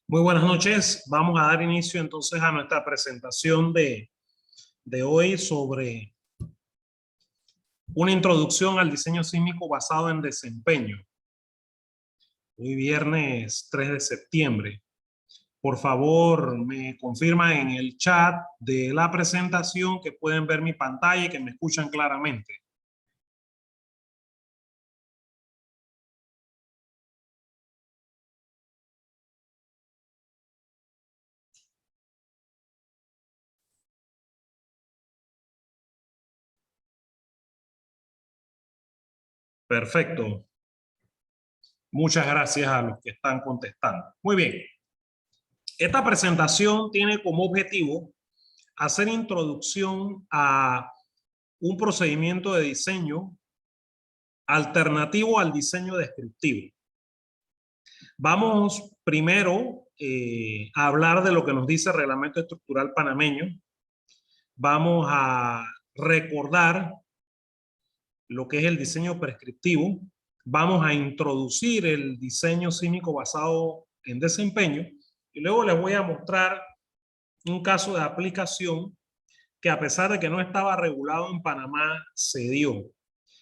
Muy buenas noches. Vamos a dar inicio entonces a nuestra presentación de hoy sobre una introducción al diseño sísmico basado en desempeño. Hoy viernes 3 de septiembre. Por favor, me confirman en el chat de la presentación que pueden ver mi pantalla y que me escuchan claramente. Perfecto. Muchas gracias a los que están contestando. Muy bien. Esta presentación tiene como objetivo hacer introducción a un procedimiento de diseño alternativo al diseño descriptivo. Vamos primero a hablar de lo que nos dice el Reglamento Estructural Panameño. Vamos a recordar lo que es el diseño prescriptivo. Vamos a introducir el diseño sísmico basado en desempeño y luego les voy a mostrar un caso de aplicación que, a pesar de que no estaba regulado en Panamá, se dio.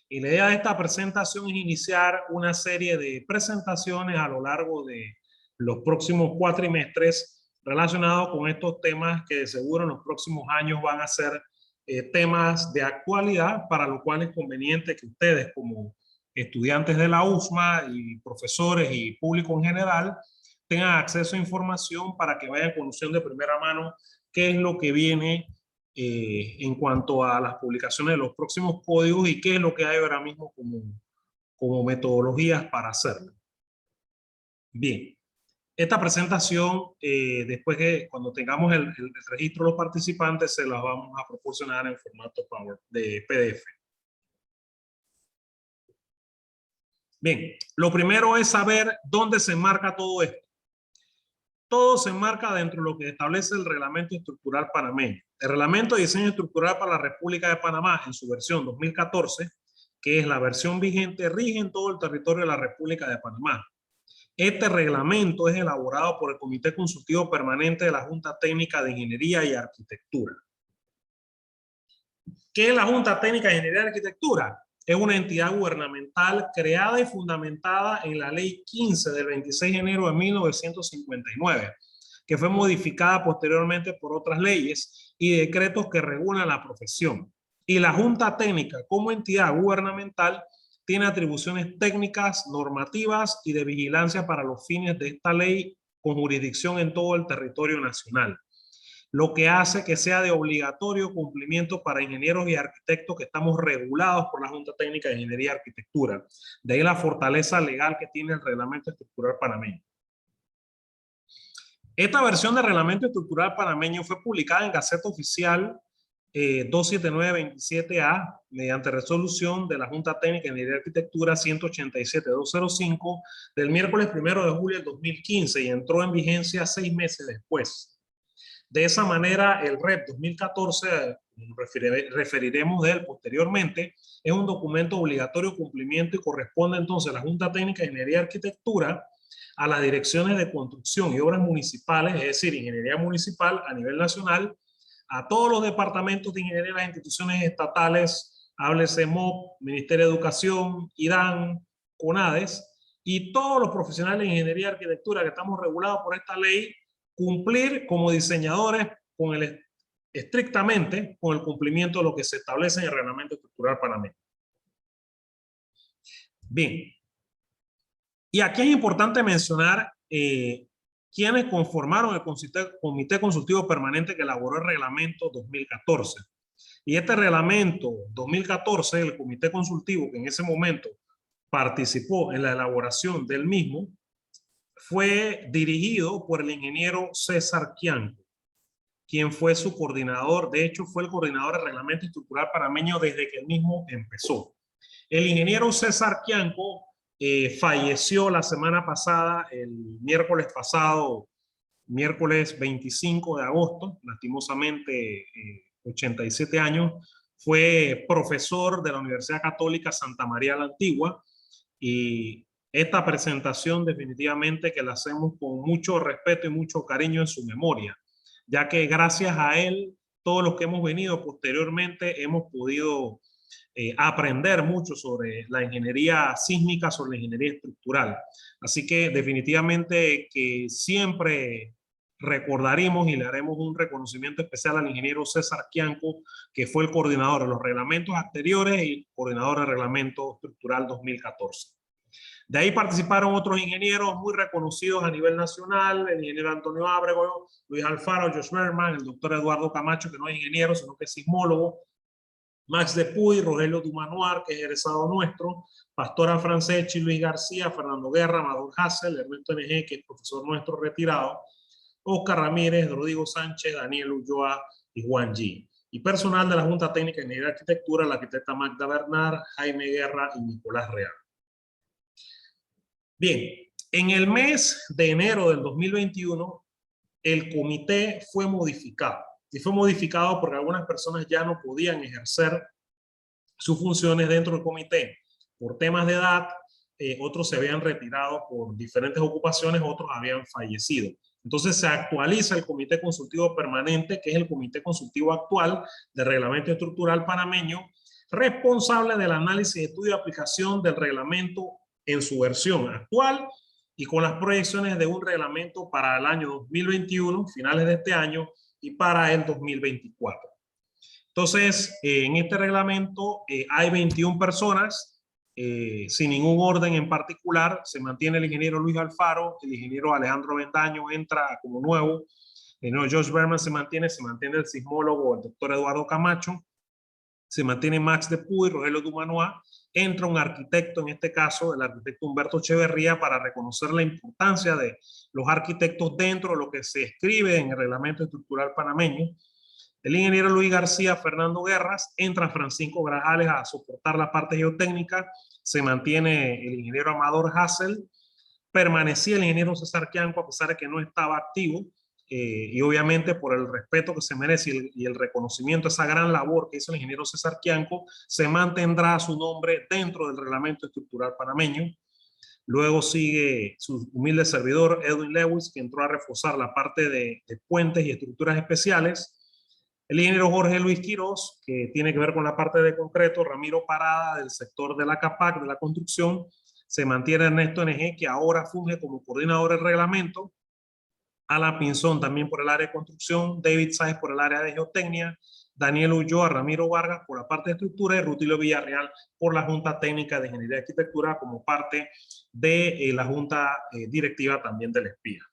Y la idea de esta presentación es iniciar una serie de presentaciones a lo largo de los próximos cuatrimestres relacionados con estos temas que de seguro en los próximos años van a ser temas de actualidad, para lo cual es conveniente que ustedes, como estudiantes de la USMA y profesores y público en general, tengan acceso a información para que vayan conociendo de primera mano qué es lo que viene en cuanto a las publicaciones de los próximos códigos y qué es lo que hay ahora mismo como metodologías para hacerlo. Bien, esta presentación, después que cuando tengamos el registro de los participantes, se las vamos a proporcionar en formato Power, de PDF. Bien, lo primero es saber dónde se enmarca todo esto. Todo se enmarca dentro de lo que establece el Reglamento Estructural Panameño. El Reglamento de Diseño Estructural para la República de Panamá, en su versión 2014, que es la versión vigente, rige en todo el territorio de la República de Panamá. Este reglamento es elaborado por el Comité Consultivo Permanente de la Junta Técnica de Ingeniería y Arquitectura. ¿Qué es la Junta Técnica de Ingeniería y Arquitectura? Es una entidad gubernamental creada y fundamentada en la Ley 15 del 26 de enero de 1959, que fue modificada posteriormente por otras leyes y decretos que regulan la profesión. Y la Junta Técnica, como entidad gubernamental, tiene atribuciones técnicas, normativas y de vigilancia para los fines de esta ley, con jurisdicción en todo el territorio nacional, lo que hace que sea de obligatorio cumplimiento para ingenieros y arquitectos que estamos regulados por la Junta Técnica de Ingeniería y Arquitectura. De ahí la fortaleza legal que tiene el Reglamento Estructural Panameño. Esta versión del Reglamento Estructural Panameño fue publicada en Gaceta Oficial 27927A mediante resolución de la Junta Técnica de Ingeniería y Arquitectura 187-205 del miércoles 1 de julio del 2015 y entró en vigencia 6 meses después. De esa manera, el REP 2014, referiremos de él posteriormente, es un documento obligatorio de cumplimiento y corresponde entonces a la Junta Técnica de Ingeniería y Arquitectura, a las direcciones de construcción y obras municipales, es decir, ingeniería municipal a nivel nacional, a todos los departamentos de ingeniería de las instituciones estatales, háblese MOP, Ministerio de Educación, IDAN, CONADES, y todos los profesionales de ingeniería y arquitectura que estamos regulados por esta ley, cumplir como diseñadores estrictamente con el cumplimiento de lo que se establece en el Reglamento Estructural Panameño. Bien, y aquí es importante mencionar quienes conformaron el Comité Consultivo Permanente que elaboró el Reglamento 2014. Y este Reglamento 2014, el Comité Consultivo que en ese momento participó en la elaboración del mismo, fue dirigido por el ingeniero César Quianco, quien fue su coordinador. De hecho, fue el coordinador del Reglamento Estructural Panameño desde que el mismo empezó. El ingeniero César Quianco falleció la semana pasada, el miércoles pasado, miércoles 25 de agosto, lastimosamente 87 años. Fue profesor de la Universidad Católica Santa María la Antigua y Esta presentación definitivamente que la hacemos con mucho respeto y mucho cariño en su memoria, ya que gracias a él, todos los que hemos venido posteriormente hemos podido aprender mucho sobre la ingeniería sísmica, sobre la ingeniería estructural. Así que definitivamente que siempre recordaremos y le haremos un reconocimiento especial al ingeniero César Quianco, que fue el coordinador de los reglamentos anteriores y coordinador del reglamento estructural 2014. De ahí participaron otros ingenieros muy reconocidos a nivel nacional, el ingeniero Antonio Ábrego, Luis Alfaro, Josh Berman, el doctor Eduardo Camacho, que no es ingeniero, sino que es sismólogo, Max de Puy, Rogelio Dumanoir, que es egresado nuestro, Pastora Franceschi, Luis García, Fernando Guerra, Amador Hassel, Ernesto NG, que es profesor nuestro retirado, Oscar Ramírez, Rodrigo Sánchez, Daniel Ulloa y Juan G. Y personal de la Junta Técnica de Ingeniería de Arquitectura, la arquitecta Magda Bernard, Jaime Guerra y Nicolás Real. Bien, en el mes de enero del 2021, el comité fue modificado. Y fue modificado porque algunas personas ya no podían ejercer sus funciones dentro del comité por temas de edad, otros se habían retirado por diferentes ocupaciones, otros habían fallecido. Entonces se actualiza el Comité Consultivo Permanente, que es el comité consultivo actual del Reglamento Estructural Panameño, responsable del análisis, estudio y aplicación del reglamento en su versión actual y con las proyecciones de un reglamento para el año 2021, finales de este año, y para el 2024. Entonces, en este reglamento hay 21 personas, sin ningún orden en particular. Se mantiene el ingeniero Luis Alfaro, el ingeniero Alejandro Bendaño entra como nuevo, el ingeniero Josh Berman se mantiene el sismólogo, el doctor Eduardo Camacho, se mantiene Max de Puy, Rogelio Dumanoir, entra un arquitecto, en este caso el arquitecto Humberto Echeverría, para reconocer la importancia de los arquitectos dentro de lo que se escribe en el reglamento estructural panameño. El ingeniero Luis García, Fernando Guerras, entra Francisco Grajales a soportar la parte geotécnica, se mantiene el ingeniero Amador Hassel, permanecía el ingeniero César Quianco a pesar de que no estaba activo, y obviamente por el respeto que se merece y el reconocimiento a esa gran labor que hizo el ingeniero César Quianco, se mantendrá su nombre dentro del reglamento estructural panameño. Luego sigue su humilde servidor Edwin Lewis, que entró a reforzar la parte de puentes y estructuras especiales. El ingeniero Jorge Luis Quirós, que tiene que ver con la parte de concreto. Ramiro Parada, del sector de la CAPAC, de la construcción. Se mantiene Ernesto NG, que ahora funge como coordinador del reglamento. Alan Pinzón también por el área de construcción. David Sáez por el área de geotecnia. Daniel Ulloa, Ramiro Vargas por la parte de estructura y Rutilio Villarreal por la Junta Técnica de Ingeniería de Arquitectura como parte de la Junta Directiva también del ESPIA.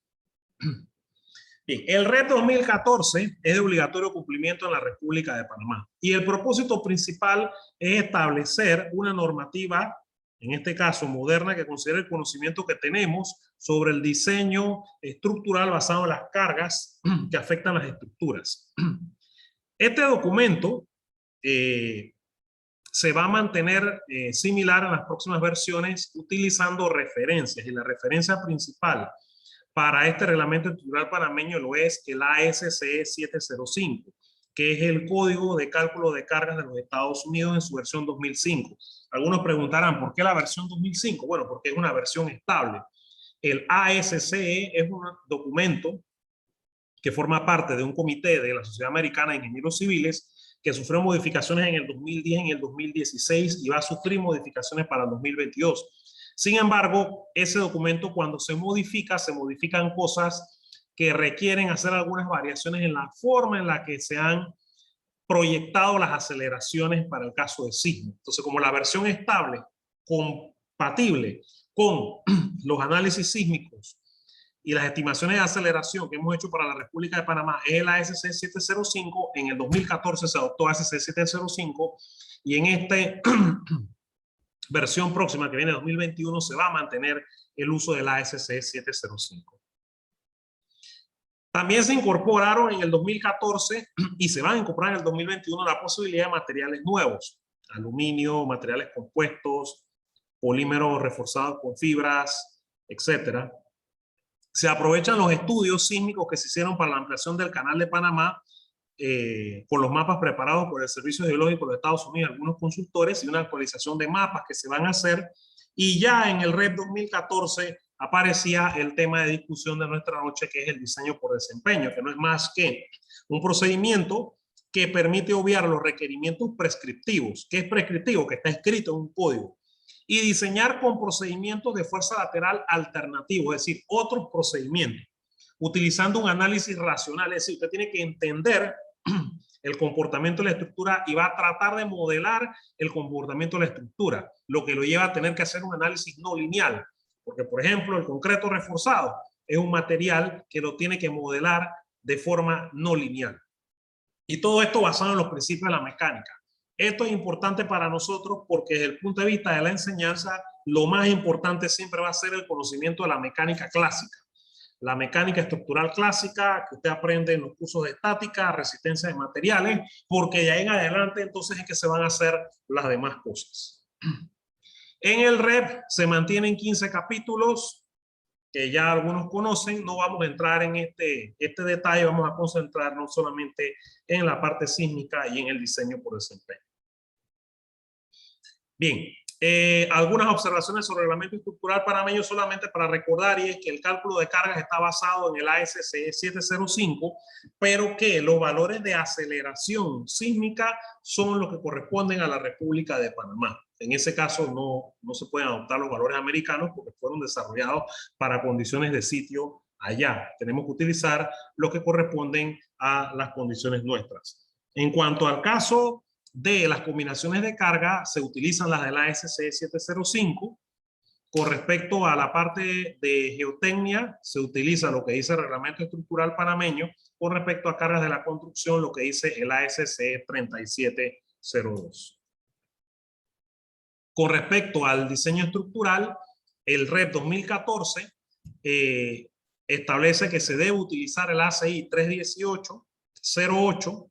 Bien, el REP 2014 es de obligatorio cumplimiento en la República de Panamá y el propósito principal es establecer una normativa, en este caso moderna, que considere el conocimiento que tenemos sobre el diseño estructural basado en las cargas que afectan las estructuras. Este documento se va a mantener similar en las próximas versiones utilizando referencias, y la referencia principal para este reglamento estructural panameño lo es el ASCE 705, que es el Código de Cálculo de Cargas de los Estados Unidos en su versión 2005. Algunos preguntarán, ¿por qué la versión 2005? Bueno, porque es una versión estable. El ASCE es un documento que forma parte de un comité de la Sociedad Americana de Ingenieros Civiles que sufrió modificaciones en el 2010 y en el 2016 y va a sufrir modificaciones para el 2022. Sin embargo, ese documento cuando se modifican cosas que requieren hacer algunas variaciones en la forma en la que se han proyectado las aceleraciones para el caso de sismo. Entonces, como la versión estable, compatible con los análisis sísmicos y las estimaciones de aceleración que hemos hecho para la República de Panamá es el ASC 705, en el 2014 se adoptó ASC 705 y en esta versión próxima que viene en 2021 se va a mantener el uso del ASC 705. También se incorporaron en el 2014 y se van a incorporar en el 2021 la posibilidad de materiales nuevos, aluminio, materiales compuestos, polímeros reforzados con fibras, etcétera. Se aprovechan los estudios sísmicos que se hicieron para la ampliación del Canal de Panamá con los mapas preparados por el Servicio Geológico de Estados Unidos, algunos consultores, y una actualización de mapas que se van a hacer. Y ya en el REP 2014 aparecía el tema de discusión de nuestra noche, que es el diseño por desempeño, que no es más que un procedimiento que permite obviar los requerimientos prescriptivos. ¿Qué es prescriptivo? Que está escrito en un código. Y diseñar con procedimientos de fuerza lateral alternativos, es decir, otros procedimientos, utilizando un análisis racional. Es decir, usted tiene que entender el comportamiento de la estructura y va a tratar de modelar el comportamiento de la estructura, lo que lo lleva a tener que hacer un análisis no lineal, porque, por ejemplo, el concreto reforzado es un material que lo tiene que modelar de forma no lineal. Y todo esto basado en los principios de la mecánica. Esto es importante para nosotros porque desde el punto de vista de la enseñanza, lo más importante siempre va a ser el conocimiento de la mecánica clásica. La mecánica estructural clásica que usted aprende en los cursos de estática, resistencia de materiales, porque de ahí en adelante entonces es que se van a hacer las demás cosas. En el REP se mantienen 15 capítulos que ya algunos conocen. No vamos a entrar en este detalle, vamos a concentrarnos solamente en la parte sísmica y en el diseño por desempeño. Bien, algunas observaciones sobre el reglamento estructural panameño solamente para recordar, y es que el cálculo de cargas está basado en el ASCE 705, pero que los valores de aceleración sísmica son los que corresponden a la República de Panamá. En ese caso no se pueden adoptar los valores americanos porque fueron desarrollados para condiciones de sitio allá. Tenemos que utilizar los que corresponden a las condiciones nuestras. En cuanto al caso de las combinaciones de carga, se utilizan las de la ASCE 705. Con respecto a la parte de geotecnia, se utiliza lo que dice el reglamento estructural panameño. Con respecto a cargas de la construcción, lo que dice el ASCE 3702. Con respecto al diseño estructural, el REP 2014 establece que se debe utilizar el ACI 318-08.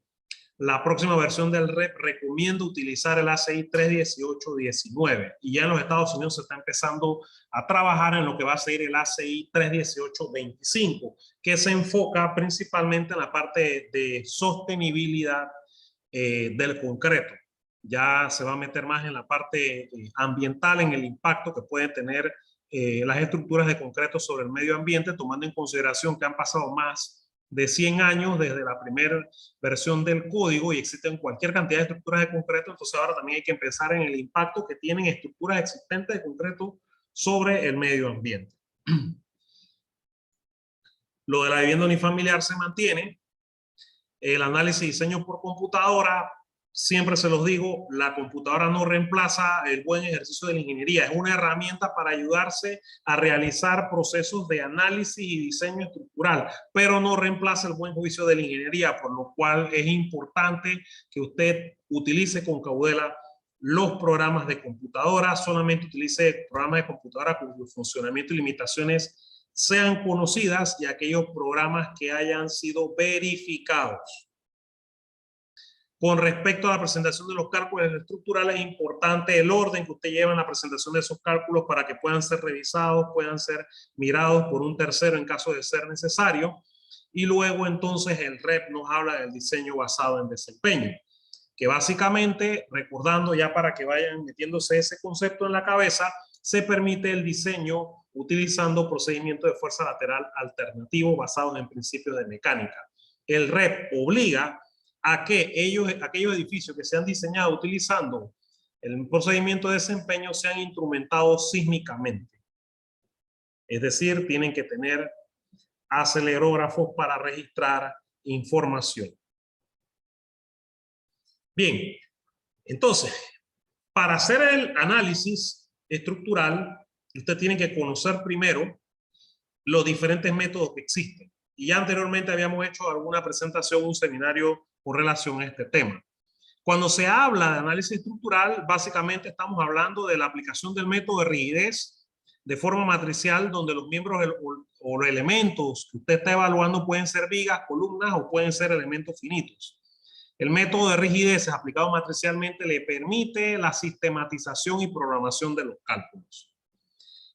La próxima versión del REP recomienda utilizar el ACI 318-19. Y ya en los Estados Unidos se está empezando a trabajar en lo que va a ser el ACI 318-25, que se enfoca principalmente en la parte de sostenibilidad del concreto. Ya se va a meter más en la parte ambiental, en el impacto que pueden tener las estructuras de concreto sobre el medio ambiente, tomando en consideración que han pasado más de 100 años desde la primera versión del código y existen cualquier cantidad de estructuras de concreto. Entonces ahora también hay que pensar en el impacto que tienen estructuras existentes de concreto sobre el medio ambiente. Lo de la vivienda unifamiliar se mantiene. El análisis y diseño por computadora, siempre se los digo, la computadora no reemplaza el buen ejercicio de la ingeniería. Es una herramienta para ayudarse a realizar procesos de análisis y diseño estructural, pero no reemplaza el buen juicio de la ingeniería, por lo cual es importante que usted utilice con cautela los programas de computadora. Solamente utilice programas de computadora cuyo funcionamiento y limitaciones sean conocidas y aquellos programas que hayan sido verificados. Con respecto a la presentación de los cálculos estructurales, es importante el orden que usted lleva en la presentación de esos cálculos para que puedan ser revisados, puedan ser mirados por un tercero en caso de ser necesario. Y luego entonces el REP nos habla del diseño basado en desempeño, que básicamente, recordando ya para que vayan metiéndose ese concepto en la cabeza, se permite el diseño utilizando procedimientos de fuerza lateral alternativos basados en principios de mecánica. El REP obliga a que aquellos edificios que se han diseñado utilizando el procedimiento de desempeño sean instrumentados sísmicamente. Es decir, tienen que tener acelerógrafos para registrar información. Bien, entonces, para hacer el análisis estructural, usted tiene que conocer primero los diferentes métodos que existen. Y ya anteriormente habíamos hecho alguna presentación, un seminario con relación a este tema. Cuando se habla de análisis estructural, básicamente estamos hablando de la aplicación del método de rigidez de forma matricial, donde los miembros o los elementos que usted está evaluando pueden ser vigas, columnas o pueden ser elementos finitos. El método de rigidez aplicado matricialmente le permite la sistematización y programación de los cálculos.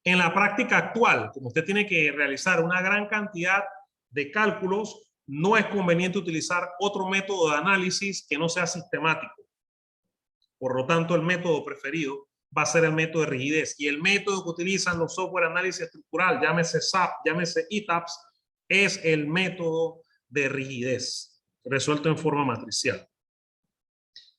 En la práctica actual, como usted tiene que realizar una gran cantidad de cálculos, no es conveniente utilizar otro método de análisis que no sea sistemático. Por lo tanto, el método preferido va a ser el método de rigidez. Y el método que utilizan los software análisis estructural, llámese SAP, llámese ETAPS, es el método de rigidez, resuelto en forma matricial.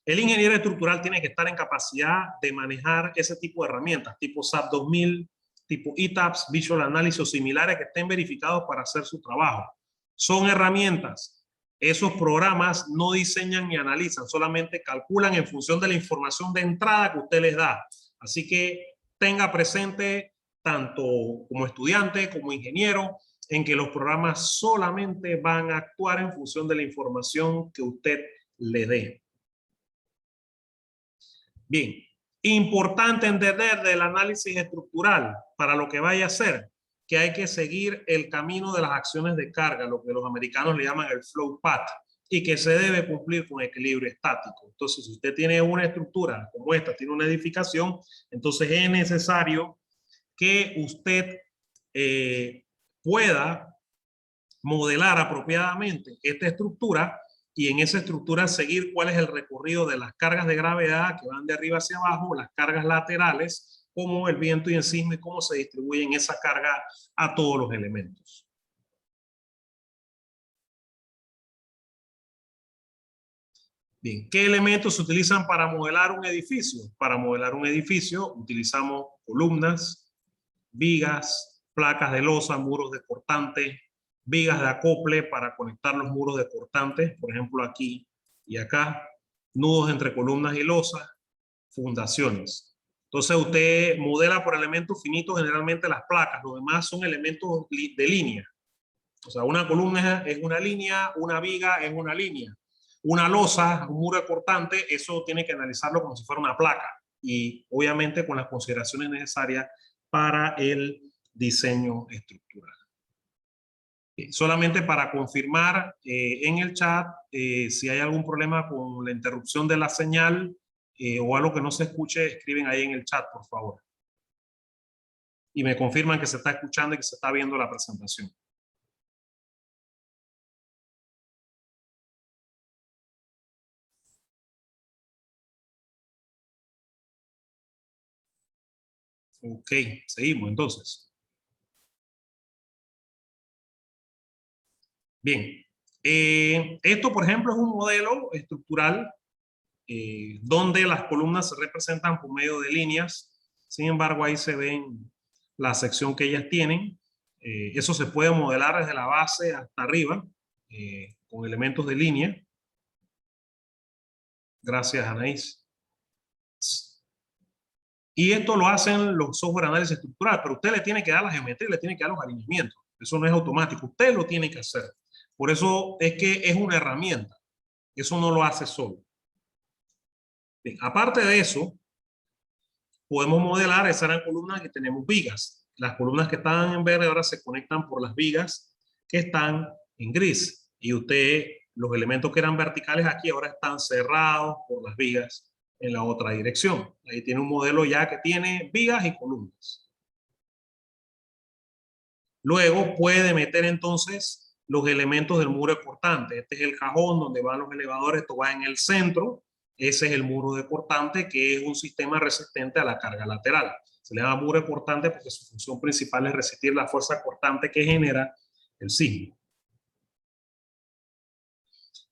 El ingeniero estructural tiene que estar en capacidad de manejar ese tipo de herramientas, tipo SAP 2000, tipo ETAPS, Visual Analysis o similares que estén verificados para hacer su trabajo. Son herramientas. Esos programas no diseñan ni analizan, solamente calculan en función de la información de entrada que usted les da. Así que tenga presente, tanto como estudiante como ingeniero, en que los programas solamente van a actuar en función de la información que usted le dé. Bien, importante entender del análisis estructural para lo que vaya a hacer, que hay que seguir el camino de las acciones de carga, lo que los americanos le llaman el flow path, y que se debe cumplir con equilibrio estático. Entonces, si usted tiene una estructura como esta, tiene una edificación, entonces es necesario que usted pueda modelar apropiadamente esta estructura y en esa estructura seguir cuál es el recorrido de las cargas de gravedad que van de arriba hacia abajo, las cargas laterales, como el viento y el sismo, cómo se distribuyen esa carga a todos los elementos. Bien, ¿qué elementos se utilizan para modelar un edificio? Para modelar un edificio utilizamos columnas, vigas, placas de losa, muros de cortante, vigas de acople para conectar los muros de cortante, por ejemplo aquí y acá, nudos entre columnas y losas, fundaciones. Entonces usted modela por elementos finitos generalmente las placas, los demás son elementos de línea. O sea, una columna es una línea, una viga es una línea. Una losa, un muro de cortante, eso tiene que analizarlo como si fuera una placa y obviamente con las consideraciones necesarias para el diseño estructural. Solamente para confirmar en el chat si hay algún problema con la interrupción de la señal o algo que no se escuche, escriben ahí en el chat, por favor. Y me confirman que se está escuchando y que se está viendo la presentación. Ok, seguimos entonces. Bien, esto por ejemplo es un modelo estructural donde las columnas se representan por medio de líneas. Sin embargo, ahí se ven la sección que ellas tienen. Eso se puede modelar desde la base hasta arriba con elementos de línea. Gracias, Anaís. Y esto lo hacen los software análisis estructural, pero usted le tiene que dar la geometría, le tiene que dar los alineamientos. Eso no es automático, usted lo tiene que hacer. Por eso es que es una herramienta. Eso no lo hace solo. Bien, aparte de eso, podemos modelar, esas eran columnas que tenemos vigas. Las columnas que estaban en verde ahora se conectan por las vigas que están en gris. Y usted, los elementos que eran verticales aquí ahora están cerrados por las vigas en la otra dirección. Ahí tiene un modelo ya que tiene vigas y columnas. Luego puede meter entonces los elementos del muro de cortante. Este es el cajón donde van los elevadores, esto va en el centro. Ese es el muro de cortante, que es un sistema resistente a la carga lateral. Se le llama muro de cortante porque su función principal es resistir la fuerza cortante que genera el sismo.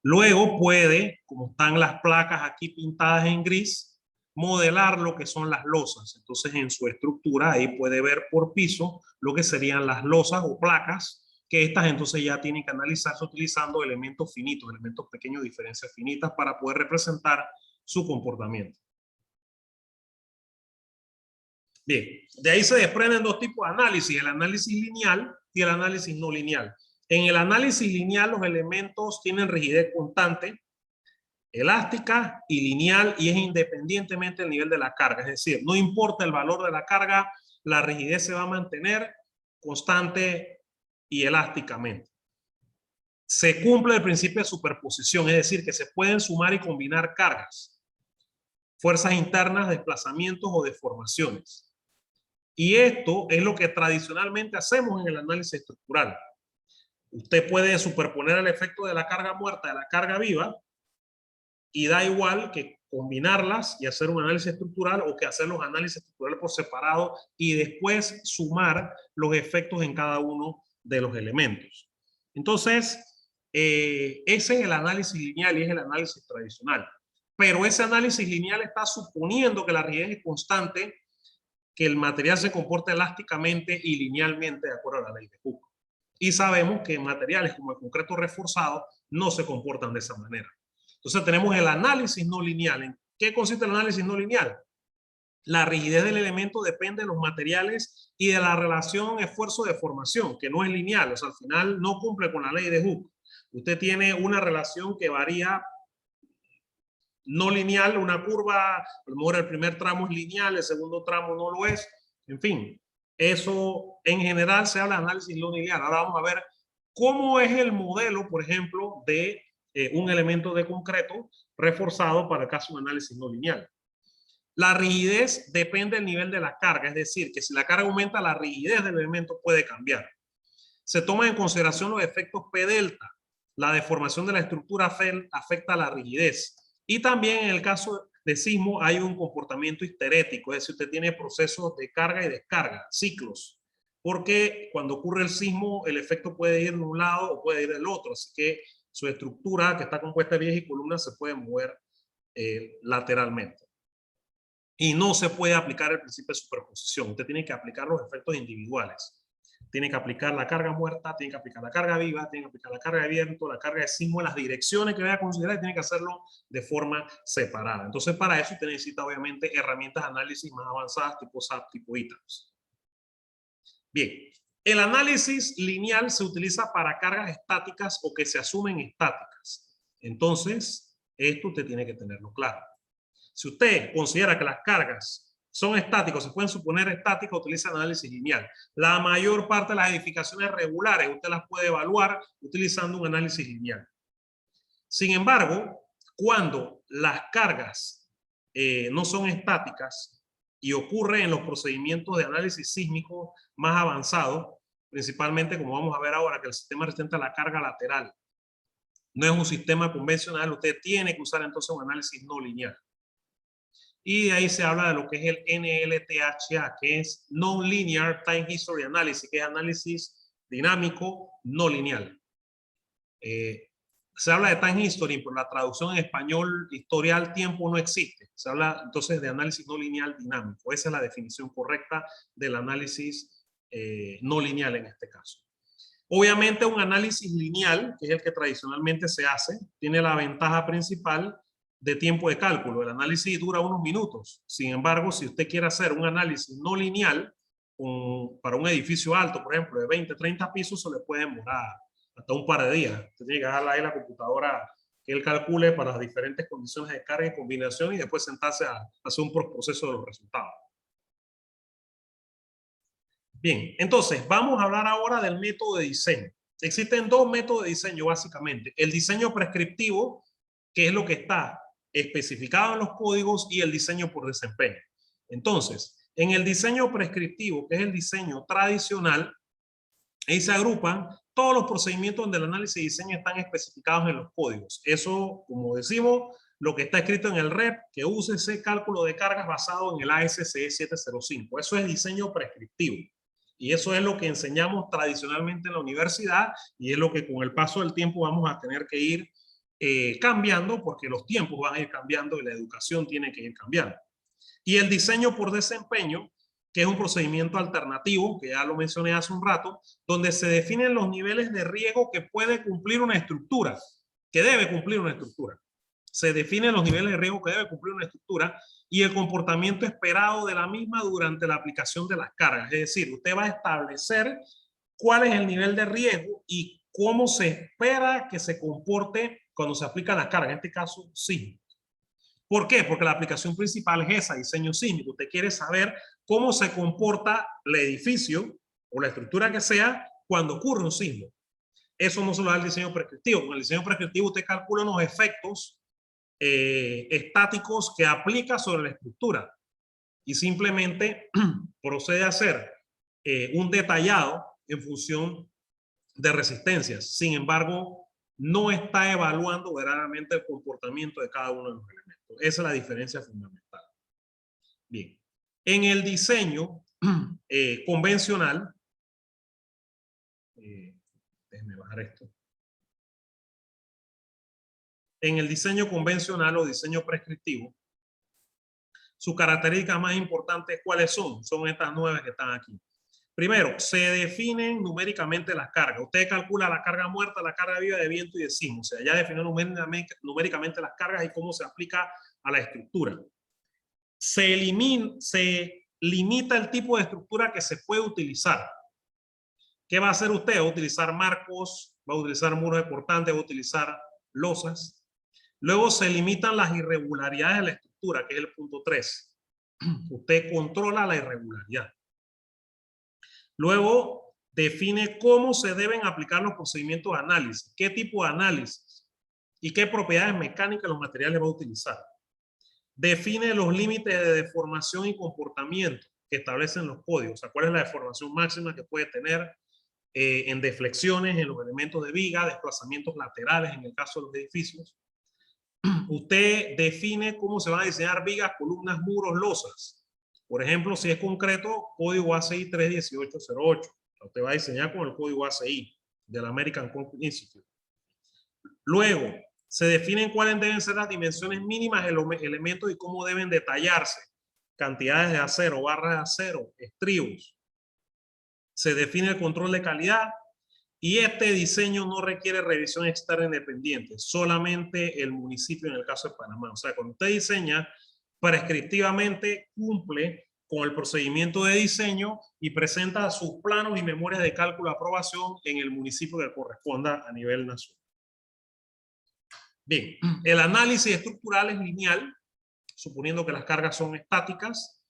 Luego puede, como están las placas aquí pintadas en gris, modelar lo que son las losas. Entonces en su estructura ahí puede ver por piso lo que serían las losas o placas, que estas entonces ya tienen que analizarse utilizando elementos finitos, elementos pequeños, diferencias finitas para poder representar su comportamiento. Bien, de ahí se desprenden dos tipos de análisis, el análisis lineal y el análisis no lineal. En el análisis lineal los elementos tienen rigidez constante, elástica y lineal y es independientemente del nivel de la carga. Es decir, no importa el valor de la carga, la rigidez se va a mantener constante y elásticamente. Se cumple el principio de superposición, es decir, que se pueden sumar y combinar cargas, fuerzas internas, desplazamientos o deformaciones. Y esto es lo que tradicionalmente hacemos en el análisis estructural. Usted puede superponer el efecto de la carga muerta de la carga viva y da igual que combinarlas y hacer un análisis estructural o que hacer los análisis estructurales por separado y después sumar los efectos en cada uno de los elementos. Entonces, ese es el análisis lineal y es el análisis tradicional. Pero ese análisis lineal está suponiendo que la rigidez es constante, que el material se comporta elásticamente y linealmente de acuerdo a la ley de Hooke. Y sabemos que materiales como el concreto reforzado no se comportan de esa manera. Entonces tenemos el análisis no lineal. ¿En qué consiste el análisis no lineal? La rigidez del elemento depende de los materiales y de la relación esfuerzo-deformación, que no es lineal, o sea, al final no cumple con la ley de Hooke. Usted tiene una relación que varía no lineal, una curva, a lo mejor el primer tramo es lineal, el segundo tramo no lo es, en fin, eso en general se habla de análisis no lineal. Ahora vamos a ver cómo es el modelo, por ejemplo, de un elemento de concreto reforzado para el caso de análisis no lineal. La rigidez depende del nivel de la carga, es decir, que si la carga aumenta, la rigidez del elemento puede cambiar. Se toman en consideración los efectos P delta. La deformación de la estructura afecta a la rigidez. Y también en el caso de sismo hay un comportamiento histerético, es decir, usted tiene procesos de carga y descarga, ciclos, porque cuando ocurre el sismo el efecto puede ir de un lado o puede ir del otro, así que su estructura, que está compuesta de vías y columnas, se puede mover lateralmente. Y no se puede aplicar el principio de superposición, usted tiene que aplicar los efectos individuales. Tiene que aplicar la carga muerta, tiene que aplicar la carga viva, tiene que aplicar la carga de viento, la carga de sismo, las direcciones que vaya a considerar y tiene que hacerlo de forma separada. Entonces, para eso usted necesita obviamente herramientas de análisis más avanzadas tipo SAP, tipo ITAMS. Bien, el análisis lineal se utiliza para cargas estáticas o que se asumen estáticas. Entonces, esto usted tiene que tenerlo claro. Si usted considera que las cargas son estáticos, se pueden suponer estáticos, utiliza análisis lineal. La mayor parte de las edificaciones regulares usted las puede evaluar utilizando un análisis lineal. Sin embargo, cuando las cargas no son estáticas y ocurre en los procedimientos de análisis sísmico más avanzados, principalmente como vamos a ver ahora que el sistema resistente a la carga lateral no es un sistema convencional, usted tiene que usar entonces un análisis no lineal. Y de ahí se habla de lo que es el NLTHA, que es Non-Linear Time History Analysis, que es análisis dinámico no lineal. Se habla de Time History, pero la traducción en español, historial, tiempo, no existe. Se habla entonces de análisis no lineal dinámico. Esa es la definición correcta del análisis no lineal en este caso. Obviamente un análisis lineal, que es el que tradicionalmente se hace, tiene la ventaja principal de tiempo de cálculo. El análisis dura unos minutos. Sin embargo, si usted quiere hacer un análisis no lineal para un edificio alto, por ejemplo, de 20, 30 pisos, se le puede demorar hasta un par de días. Usted tiene que darle ahí la computadora que él calcule para las diferentes condiciones de carga y combinación y después sentarse a hacer un proceso de los resultados. Bien, entonces vamos a hablar ahora del método de diseño. Existen dos métodos de diseño básicamente. El diseño prescriptivo, que es lo que está especificado en los códigos, y el diseño por desempeño. Entonces, en el diseño prescriptivo, que es el diseño tradicional, ahí se agrupan todos los procedimientos donde el análisis y diseño están especificados en los códigos. Eso, como decimos, lo que está escrito en el REP, que use ese cálculo de cargas basado en el ASCE 705. Eso es diseño prescriptivo. Y eso es lo que enseñamos tradicionalmente en la universidad y es lo que con el paso del tiempo vamos a tener que ir cambiando, porque los tiempos van a ir cambiando y la educación tiene que ir cambiando. Y el diseño por desempeño, que es un procedimiento alternativo, que ya lo mencioné hace un rato, donde se definen los niveles de riesgo que puede cumplir una estructura, que debe cumplir una estructura. Se definen los niveles de riesgo que debe cumplir una estructura y el comportamiento esperado de la misma durante la aplicación de las cargas. Es decir, usted va a establecer cuál es el nivel de riesgo y cómo se espera que se comporte cuando se aplican las cargas, en este caso sísmico. ¿Por qué? Porque la aplicación principal es esa, diseño sísmico. Usted quiere saber cómo se comporta el edificio o la estructura que sea cuando ocurre un sismo. Eso no se lo da el diseño prescriptivo. Con el diseño prescriptivo usted calcula unos efectos estáticos que aplica sobre la estructura y simplemente procede a hacer un detallado en función de resistencias. Sin embargo, no está evaluando verdaderamente el comportamiento de cada uno de los elementos. Esa es la diferencia fundamental. Bien, en el diseño convencional, déjenme bajar esto. En el diseño convencional o diseño prescriptivo, sus características más importantes, ¿cuáles son? Son estas 9 que están aquí. Primero, se definen numéricamente las cargas. Usted calcula la carga muerta, la carga viva de viento y de sismo. O sea, ya definió numéricamente las cargas y cómo se aplica a la estructura. Se limita el tipo de estructura que se puede utilizar. ¿Qué va a hacer usted? Va a utilizar marcos, va a utilizar muros de cortante, va a utilizar losas. Luego se limitan las irregularidades de la estructura, que es el punto 3. Usted controla la irregularidad. Luego define cómo se deben aplicar los procedimientos de análisis, qué tipo de análisis y qué propiedades mecánicas los materiales va a utilizar. Define los límites de deformación y comportamiento que establecen los códigos. O sea, cuál es la deformación máxima que puede tener en deflexiones, en los elementos de viga, desplazamientos laterales en el caso de los edificios. Usted define cómo se van a diseñar vigas, columnas, muros, losas. Por ejemplo, si es concreto, código ACI 31808. Usted va a diseñar con el código ACI del American Concrete Institute. Luego, se definen cuáles deben ser las dimensiones mínimas de los elementos y cómo deben detallarse. Cantidades de acero, barras de acero, estribos. Se define el control de calidad y este diseño no requiere revisión externa independiente, solamente el municipio en el caso de Panamá. O sea, cuando usted diseña, prescriptivamente cumple con el procedimiento de diseño y presenta sus planos y memorias de cálculo de aprobación en el municipio que corresponda a nivel nacional. Bien, el análisis estructural es lineal, suponiendo que las cargas son estáticas.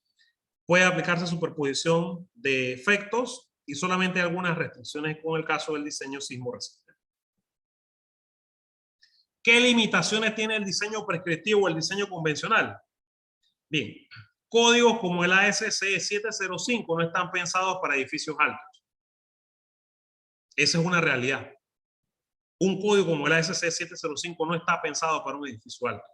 Puede aplicarse superposición de efectos y solamente algunas restricciones con el caso del diseño sismo resistente. ¿Qué limitaciones tiene el diseño prescriptivo o el diseño convencional? Bien, códigos como el ASCE 705 no están pensados para edificios altos. Esa es una realidad. Un código como el ASCE 705 no está pensado para un edificio alto.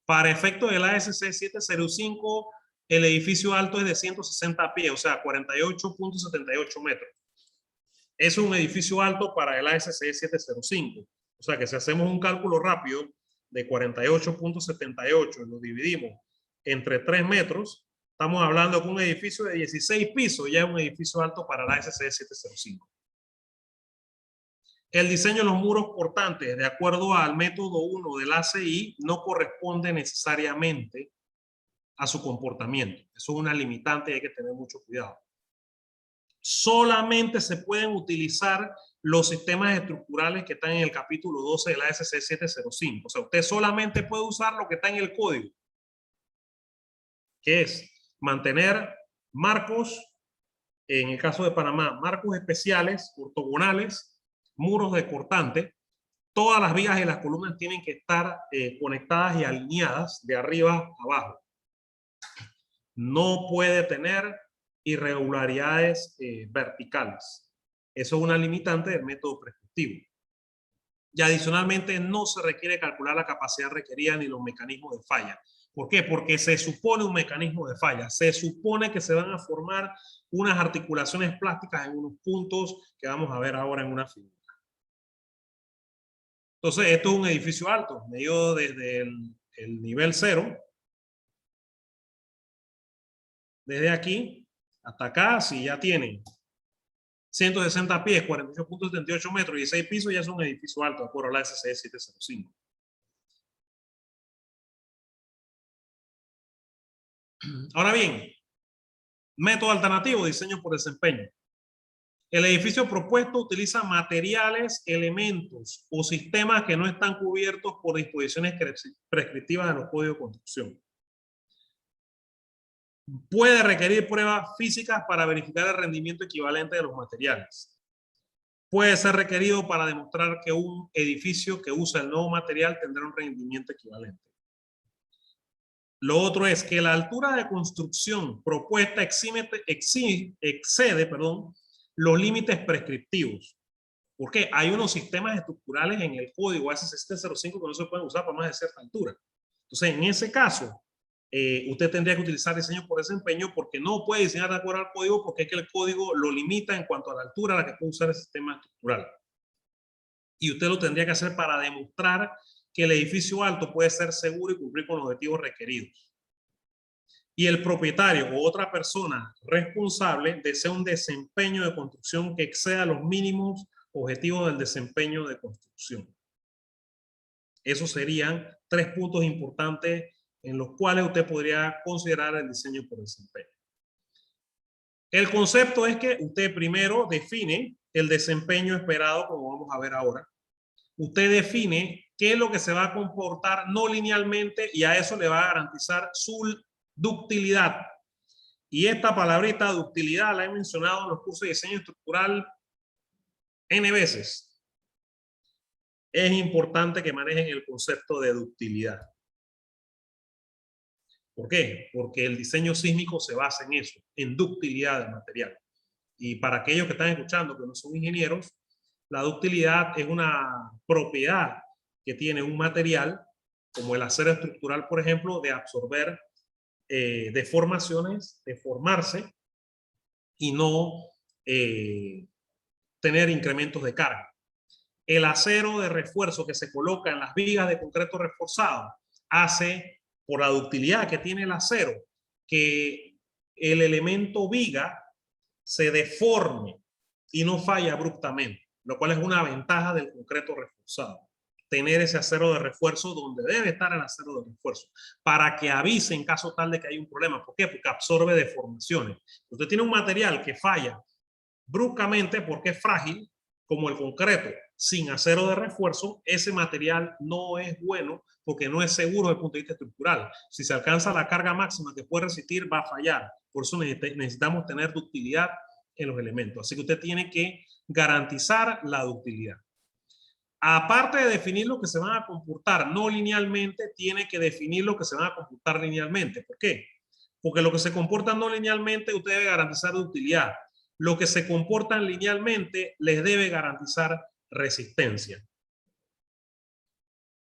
Para efectos del ASCE 705, el edificio alto es de 160 pies, o sea, 48.78 metros. Es un edificio alto para el ASCE 705. O sea, que si hacemos un cálculo rápido de 48.78 y lo dividimos entre 3 metros, estamos hablando de un edificio de 16 pisos, ya es un edificio alto para el ASCE 705. El diseño de los muros cortantes, de acuerdo al método 1 del ACI, no corresponde necesariamente a su comportamiento. Eso es una limitante y hay que tener mucho cuidado. Solamente se pueden utilizar los sistemas estructurales que están en el capítulo 12 de la ASCE 705. O sea, usted solamente puede usar lo que está en el código, que es mantener marcos, en el caso de Panamá, marcos especiales, ortogonales, muros de cortante. Todas las vigas y las columnas tienen que estar conectadas y alineadas de arriba a abajo. No puede tener irregularidades verticales. Eso es una limitante del método prescriptivo. Y adicionalmente no se requiere calcular la capacidad requerida ni los mecanismos de falla. ¿Por qué? Porque se supone un mecanismo de falla. Se supone que se van a formar unas articulaciones plásticas en unos puntos que vamos a ver ahora en una figura. Entonces, esto es un edificio alto, medido desde el nivel 0. Desde aquí hasta acá, si ya tiene 160 pies, 48.78 metros y 6 pisos, ya es un edificio alto, de acuerdo a la ASCE 705. Ahora bien, método alternativo, diseño por desempeño. El edificio propuesto utiliza materiales, elementos o sistemas que no están cubiertos por disposiciones prescriptivas de los códigos de construcción. Puede requerir pruebas físicas para verificar el rendimiento equivalente de los materiales. Puede ser requerido para demostrar que un edificio que usa el nuevo material tendrá un rendimiento equivalente. Lo otro es que la altura de construcción propuesta excede los límites prescriptivos. Porque hay unos sistemas estructurales en el código AS705 que no se pueden usar para más de cierta altura. Entonces, en ese caso, usted tendría que utilizar diseño por desempeño porque no puede diseñar de acuerdo al código porque es que el código lo limita en cuanto a la altura a la que puede usar el sistema estructural. Y usted lo tendría que hacer para demostrar que el edificio alto puede ser seguro y cumplir con los objetivos requeridos. Y el propietario o otra persona responsable desea un desempeño de construcción que exceda los mínimos objetivos del desempeño de construcción. Esos serían 3 puntos importantes en los cuales usted podría considerar el diseño por desempeño. El concepto es que usted primero define el desempeño esperado, como vamos a ver ahora. Usted define qué es lo que se va a comportar no linealmente y a eso le va a garantizar su ductilidad. Y esta palabrita ductilidad la he mencionado en los cursos de diseño estructural N veces. Es importante que manejen el concepto de ductilidad. ¿Por qué? Porque el diseño sísmico se basa en eso, en ductilidad del material. Y para aquellos que están escuchando que no son ingenieros, la ductilidad es una propiedad que tiene un material, como el acero estructural, por ejemplo, de absorber deformaciones, deformarse y no tener incrementos de carga. El acero de refuerzo que se coloca en las vigas de concreto reforzado hace, por la ductilidad que tiene el acero, que el elemento viga se deforme y no falla abruptamente, lo cual es una ventaja del concreto reforzado. Tener ese acero de refuerzo donde debe estar el acero de refuerzo, para que avise en caso tal de que hay un problema. ¿Por qué? Porque absorbe deformaciones. Usted tiene un material que falla bruscamente porque es frágil, como el concreto, sin acero de refuerzo, ese material no es bueno porque no es seguro desde el punto de vista estructural. Si se alcanza la carga máxima que puede resistir, va a fallar. Por eso necesitamos tener ductilidad en los elementos. Así que usted tiene que garantizar la ductilidad. Aparte de definir lo que se van a comportar no linealmente, tiene que definir lo que se van a comportar linealmente. ¿Por qué? Porque lo que se comporta no linealmente, usted debe garantizar ductilidad. Lo que se comportan linealmente les debe garantizar resistencia.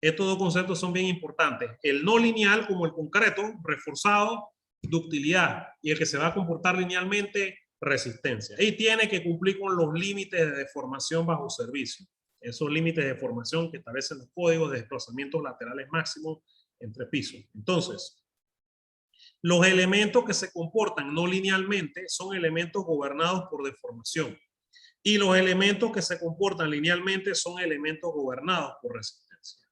Estos dos conceptos son bien importantes. El no lineal, como el concreto, reforzado, ductilidad. Y el que se va a comportar linealmente, resistencia. Y tiene que cumplir con los límites de deformación bajo servicio. Esos límites de deformación que establecen los códigos de desplazamientos laterales máximos entre pisos. Entonces, los elementos que se comportan no linealmente son elementos gobernados por deformación. Y los elementos que se comportan linealmente son elementos gobernados por resistencia.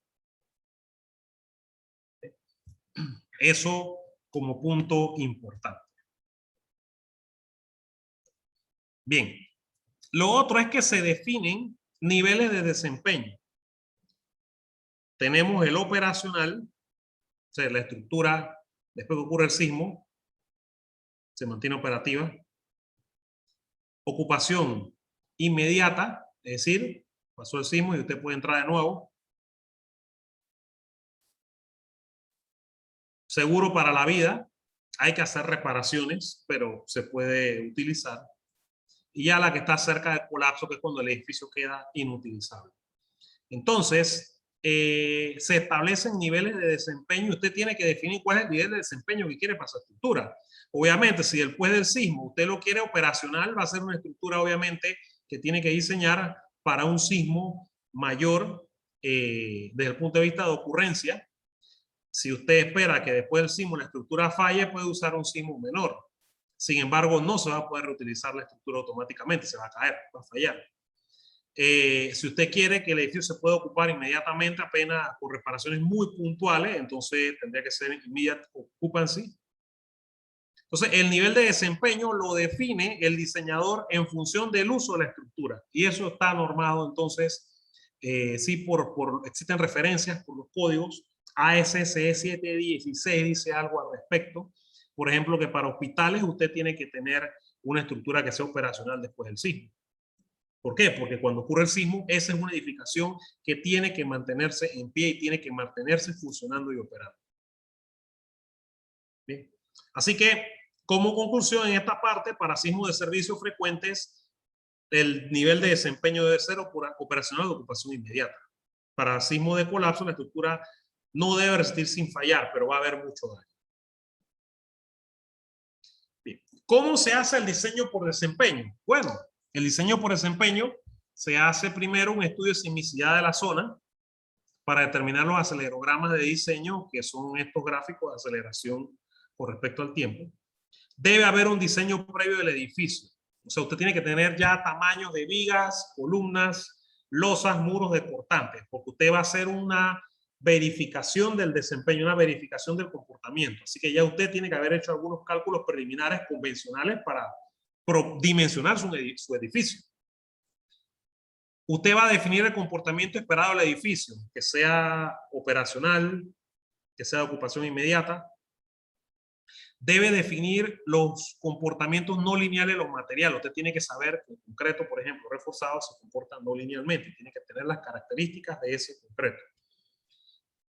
Eso como punto importante. Bien. Lo otro es que se definen niveles de desempeño. Tenemos el operacional, o sea, la estructura, después que ocurre el sismo, se mantiene operativa. Ocupación inmediata, es decir, pasó el sismo y usted puede entrar de nuevo. Seguro para la vida, hay que hacer reparaciones, pero se puede utilizar. Y ya la que está cerca del colapso, que es cuando el edificio queda inutilizable. Entonces, se establecen niveles de desempeño. Usted tiene que definir cuál es el nivel de desempeño que quiere para su estructura. Obviamente, si después del sismo usted lo quiere operacional, va a ser una estructura, obviamente, que tiene que diseñar para un sismo mayor desde el punto de vista de ocurrencia. Si usted espera que después del sismo la estructura falle, puede usar un sismo menor. Sin embargo, no se va a poder reutilizar la estructura automáticamente, se va a caer, va a fallar. Si usted quiere que el edificio se pueda ocupar inmediatamente, apenas por reparaciones muy puntuales, entonces tendría que ser immediate occupancy. Entonces, el nivel de desempeño lo define el diseñador en función del uso de la estructura. Y eso está normado, entonces, sí, existen referencias por los códigos. ASCE 716 dice algo al respecto. Por ejemplo, que para hospitales usted tiene que tener una estructura que sea operacional después del sismo. ¿Por qué? Porque cuando ocurre el sismo, esa es una edificación que tiene que mantenerse en pie y tiene que mantenerse funcionando y operando. Bien. Así que, como conclusión en esta parte, para sismos de servicios frecuentes, el nivel de desempeño debe ser operacional de ocupación inmediata. Para sismo de colapso, la estructura no debe resistir sin fallar, pero va a haber mucho daño. Bien. ¿Cómo se hace el diseño por desempeño? Bueno, el diseño por desempeño se hace primero un estudio de sismicidad de la zona para determinar los acelerogramas de diseño, que son estos gráficos de aceleración con respecto al tiempo. Debe haber un diseño previo del edificio. O sea, usted tiene que tener ya tamaños de vigas, columnas, losas, muros de cortantes, porque usted va a hacer una verificación del desempeño, una verificación del comportamiento. Así que ya usted tiene que haber hecho algunos cálculos preliminares convencionales para dimensionar su edificio. Usted va a definir el comportamiento esperado del edificio, que sea operacional, que sea de ocupación inmediata. Debe definir los comportamientos no lineales de los materiales. Usted tiene que saber que en concreto, por ejemplo, reforzado se comporta no linealmente. Tiene que tener las características de ese concreto.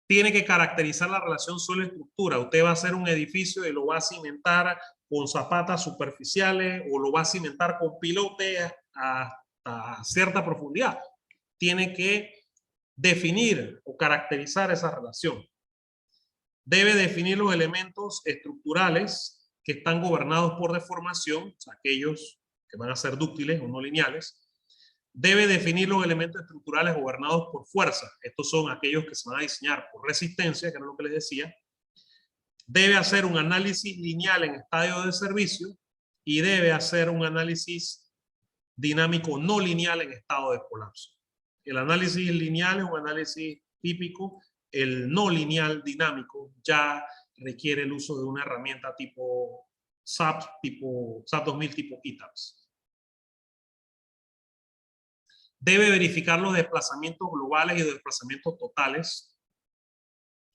Tiene que caracterizar la relación suelo-estructura. Usted va a hacer un edificio y lo va a cimentar con zapatas superficiales o lo va a cimentar con pilote a cierta profundidad. Tiene que definir o caracterizar esa relación. Debe definir los elementos estructurales que están gobernados por deformación, o sea, aquellos que van a ser dúctiles o no lineales. Debe definir los elementos estructurales gobernados por fuerza. Estos son aquellos que se van a diseñar por resistencia, que era lo que les decía. Debe hacer un análisis lineal en estadio de servicio y debe hacer un análisis dinámico no lineal en estado de colapso. El análisis lineal es un análisis típico. El no lineal dinámico ya requiere el uso de una herramienta tipo SAP 2000 tipo ETABS. Debe verificar los desplazamientos globales y los desplazamientos totales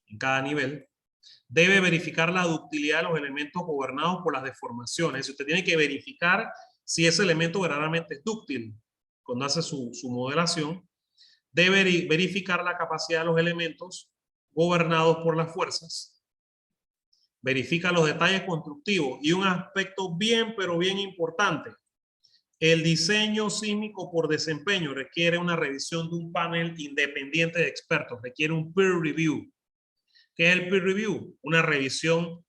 en cada nivel. Debe verificar la ductilidad de los elementos gobernados por las deformaciones. Usted tiene que verificar si ese elemento verdaderamente es dúctil cuando hace su modelación. Debe verificar la capacidad de los elementos gobernados por las fuerzas. Verifica los detalles constructivos y un aspecto bien, pero bien importante. El diseño sísmico por desempeño requiere una revisión de un panel independiente de expertos, requiere un peer review. ¿Qué es el peer review? Una revisión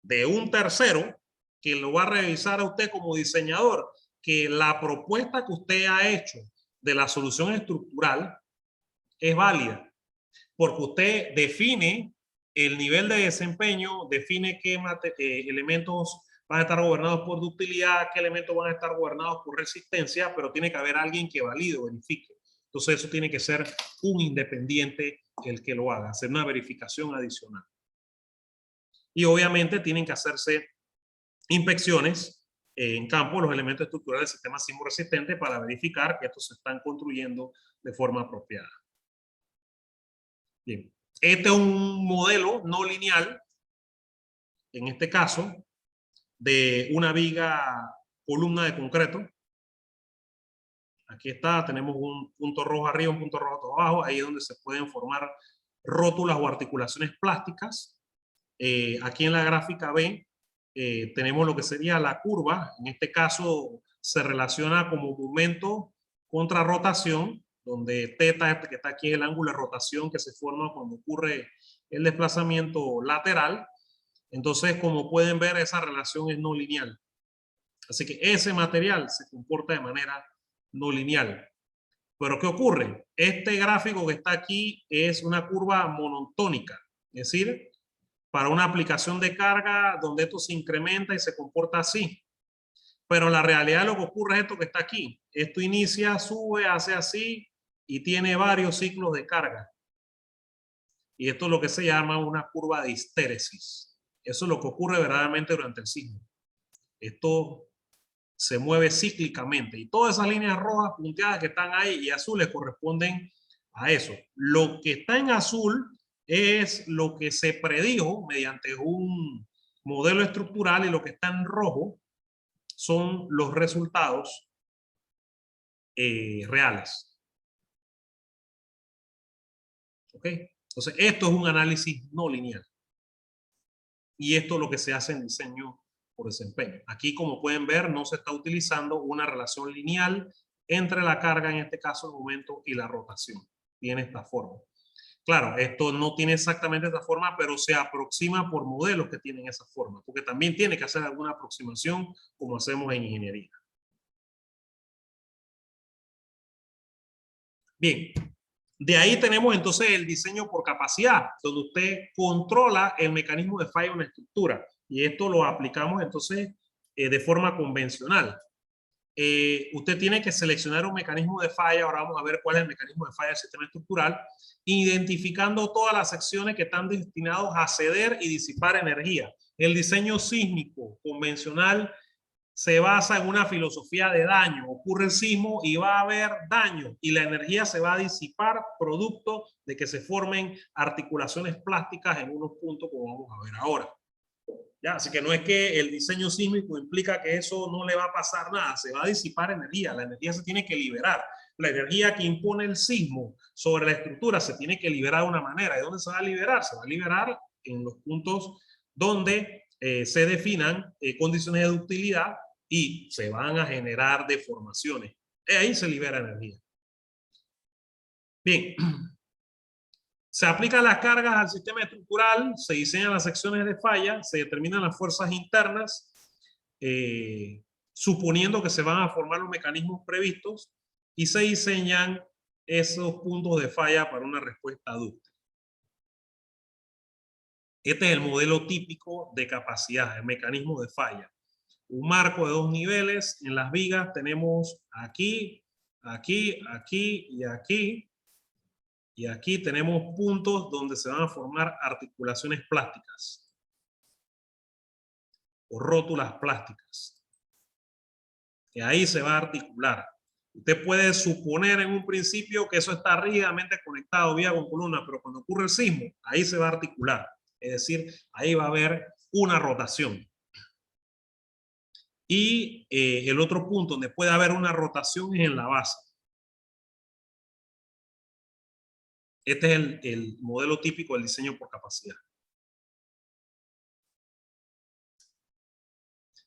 de un tercero que lo va a revisar a usted como diseñador, que la propuesta que usted ha hecho de la solución estructural es válida, porque usted define el nivel de desempeño, define qué elementos van a estar gobernados por ductilidad, qué elementos van a estar gobernados por resistencia, pero tiene que haber alguien que valide o verifique. Entonces eso tiene que ser un independiente el que lo haga, hacer una verificación adicional. Y obviamente tienen que hacerse inspecciones en campo los elementos estructurales del sistema sismo resistente para verificar que estos se están construyendo de forma apropiada. Bien, este es un modelo no lineal, en este caso, de una viga columna de concreto. Aquí está, tenemos un punto rojo arriba, un punto rojo abajo, ahí es donde se pueden formar rótulas o articulaciones plásticas. Aquí en la gráfica B tenemos lo que sería la curva, en este caso se relaciona como momento contra rotación, donde θ, que está aquí, es el ángulo de rotación que se forma cuando ocurre el desplazamiento lateral. Entonces, como pueden ver, esa relación es no lineal. Así que ese material se comporta de manera no lineal. Pero ¿qué ocurre? Este gráfico que está aquí es una curva monotónica, es decir, para una aplicación de carga donde esto se incrementa y se comporta así. Pero la realidad de lo que ocurre es esto que está aquí. Esto inicia, sube, hace así y tiene varios ciclos de carga. Y esto es lo que se llama una curva de histéresis. Eso es lo que ocurre verdaderamente durante el sismo. Esto se mueve cíclicamente y todas esas líneas rojas punteadas que están ahí y azules corresponden a eso. Lo que está en azul es lo que se predijo mediante un modelo estructural y lo que está en rojo son los resultados reales. ¿Ok? Entonces, esto es un análisis no lineal. Y esto es lo que se hace en diseño por desempeño. Aquí, como pueden ver, no se está utilizando una relación lineal entre la carga, en este caso el momento, y la rotación. Tiene esta forma. Claro, esto no tiene exactamente esta forma, pero se aproxima por modelos que tienen esa forma, porque también tiene que hacer alguna aproximación como hacemos en ingeniería. Bien, de ahí tenemos entonces el diseño por capacidad, donde usted controla el mecanismo de falla de una estructura. Y esto lo aplicamos entonces de forma convencional. Usted tiene que seleccionar un mecanismo de falla. Ahora vamos a ver cuál es el mecanismo de falla del sistema estructural, identificando todas las secciones que están destinadas a ceder y disipar energía. El diseño sísmico convencional se basa en una filosofía de daño. Ocurre el sismo y va a haber daño y la energía se va a disipar producto de que se formen articulaciones plásticas en unos puntos como vamos a ver ahora. ¿Ya? Así que no es que el diseño sísmico implica que eso no le va a pasar nada, se va a disipar energía, la energía se tiene que liberar. La energía que impone el sismo sobre la estructura se tiene que liberar de una manera. ¿De dónde se va a liberar? Se va a liberar en los puntos donde se definan condiciones de ductilidad y se van a generar deformaciones. Ahí se libera energía. Bien. Se aplican las cargas al sistema estructural, se diseñan las secciones de falla, se determinan las fuerzas internas, suponiendo que se van a formar los mecanismos previstos, y se diseñan esos puntos de falla para una respuesta dúctil. Este es el modelo típico de capacidad, el mecanismo de falla. Un marco de 2 niveles. En las vigas tenemos aquí, aquí, aquí y aquí. Y aquí tenemos puntos donde se van a formar articulaciones plásticas o rótulas plásticas. Y ahí se va a articular. Usted puede suponer en un principio que eso está rígidamente conectado vía con columna, pero cuando ocurre el sismo, ahí se va a articular. Es decir, ahí va a haber una rotación. Y el otro punto donde puede haber una rotación es en la base. Este es el modelo típico del diseño por capacidad.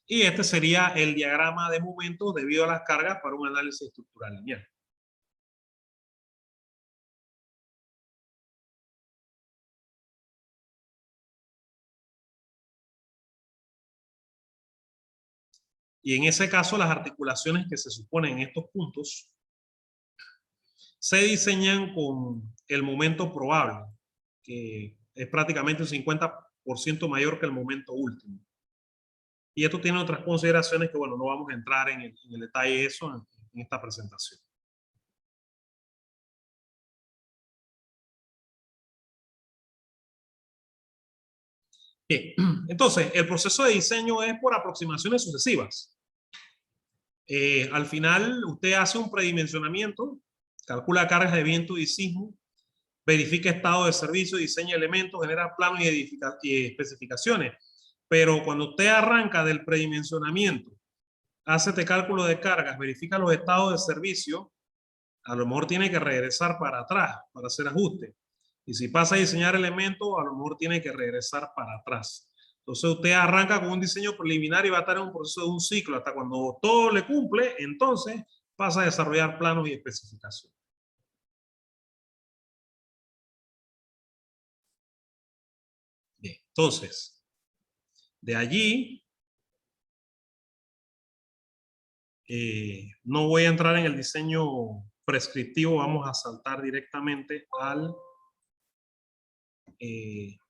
Y este sería el diagrama de momentos debido a las cargas para un análisis estructural lineal. Y en ese caso, las articulaciones que se suponen en estos puntos se diseñan con el momento probable, que es prácticamente un 50% mayor que el momento último. Y esto tiene otras consideraciones que, bueno, no vamos a entrar en el detalle de eso en esta presentación. Bien, entonces, el proceso de diseño es por aproximaciones sucesivas. Al final, usted hace un predimensionamiento, calcula cargas de viento y sismo, verifica estado de servicio, diseña elementos, genera planos y especificaciones. Pero cuando usted arranca del predimensionamiento, hace este cálculo de cargas, verifica los estados de servicio, a lo mejor tiene que regresar para atrás para hacer ajustes. Y si pasa a diseñar elementos, a lo mejor tiene que regresar para atrás. Entonces usted arranca con un diseño preliminar y va a estar en un proceso de un ciclo hasta cuando todo le cumple, entonces pasa a desarrollar planos y especificaciones. Bien, entonces, de allí, no voy a entrar en el diseño prescriptivo, vamos a saltar directamente al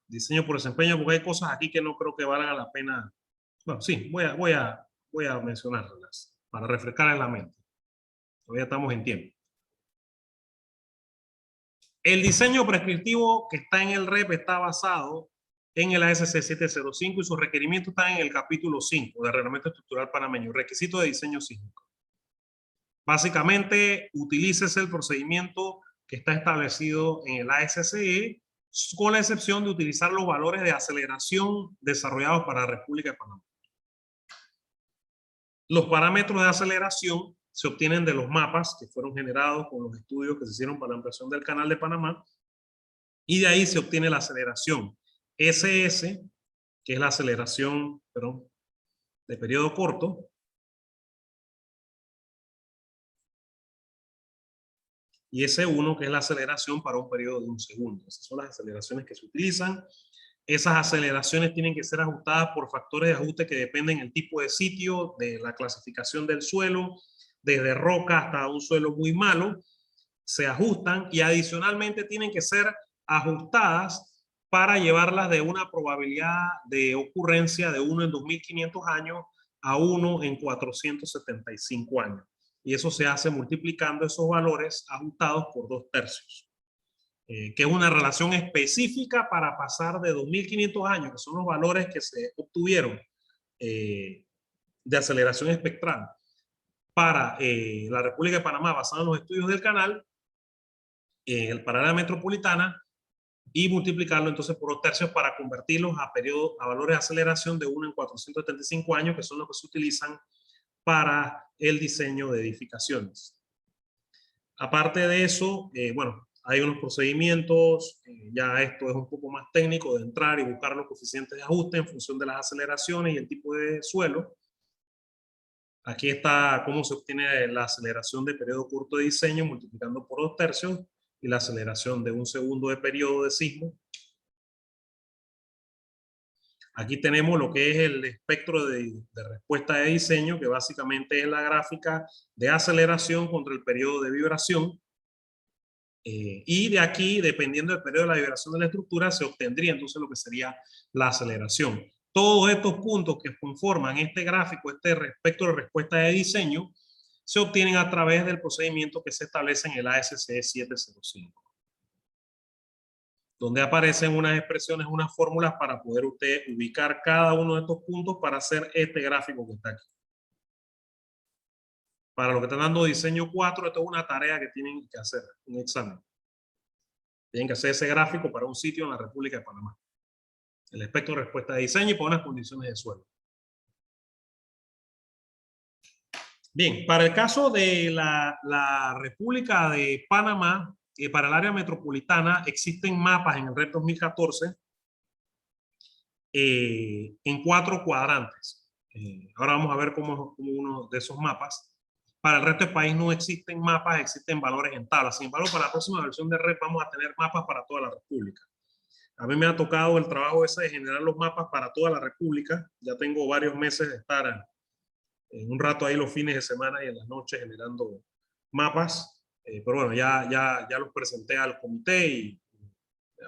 diseño por desempeño, porque hay cosas aquí que no creo que valgan la pena. Bueno, sí, voy a mencionarlas para refrescar en la mente. Todavía estamos en tiempo. El diseño prescriptivo que está en el REP está basado en el ASC 705 y sus requerimientos están en el capítulo 5 del Reglamento Estructural Panameño, requisito de diseño sísmico. Básicamente, utilícese el procedimiento que está establecido en el ASCE, con la excepción de utilizar los valores de aceleración desarrollados para la República de Panamá. Los parámetros de aceleración se obtienen de los mapas que fueron generados con los estudios que se hicieron para la ampliación del Canal de Panamá, y de ahí se obtiene la aceleración SS, que es la aceleración, perdón, de periodo corto. Y S1, que es la aceleración para un periodo de 1 segundo. Esas son las aceleraciones que se utilizan. Esas aceleraciones tienen que ser ajustadas por factores de ajuste que dependen del tipo de sitio, de la clasificación del suelo, desde roca hasta un suelo muy malo, se ajustan y adicionalmente tienen que ser ajustadas para llevarlas de una probabilidad de ocurrencia de 1 en 2.500 años a 1 en 475 años. Y eso se hace multiplicando esos valores ajustados por 2/3. Que es una relación específica para pasar de 2.500 años, que son los valores que se obtuvieron de aceleración espectral para la República de Panamá, basado en los estudios del canal, para la metropolitana, y multiplicarlo entonces por 2/3 para convertirlos a valores de aceleración de 1 en 475 años, que son los que se utilizan para el diseño de edificaciones. Aparte de eso, bueno, hay unos procedimientos, ya esto es un poco más técnico, de entrar y buscar los coeficientes de ajuste en función de las aceleraciones y el tipo de suelo. Aquí está cómo se obtiene la aceleración de periodo corto de diseño multiplicando por 2/3 y la aceleración de 1 segundo de periodo de sismo. Aquí tenemos lo que es el espectro de respuesta de diseño, que básicamente es la gráfica de aceleración contra el periodo de vibración. Y de aquí, dependiendo del periodo de la vibración de la estructura, se obtendría entonces lo que sería la aceleración. Todos estos puntos que conforman este gráfico, este espectro de respuesta de diseño, se obtienen a través del procedimiento que se establece en el ASCE 705, donde aparecen unas expresiones, unas fórmulas para poder usted ubicar cada uno de estos puntos para hacer este gráfico que está aquí. Para lo que están dando diseño 4, esto es una tarea que tienen que hacer, un examen. Tienen que hacer ese gráfico para un sitio en la República de Panamá. El espectro de respuesta de diseño y para unas condiciones de suelo. Bien, para el caso de la República de Panamá, para el área metropolitana, existen mapas en el REP 2014 en 4 cuadrantes. Ahora vamos a ver cómo uno de esos mapas. Para el resto del país no existen mapas, existen valores en tablas. Sin embargo, para la próxima versión de REP vamos a tener mapas para toda la República. A mí me ha tocado el trabajo ese de generar los mapas para toda la República. Ya tengo varios meses de estar en un rato ahí los fines de semana y en las noches generando mapas. Pero bueno, ya los presenté al comité y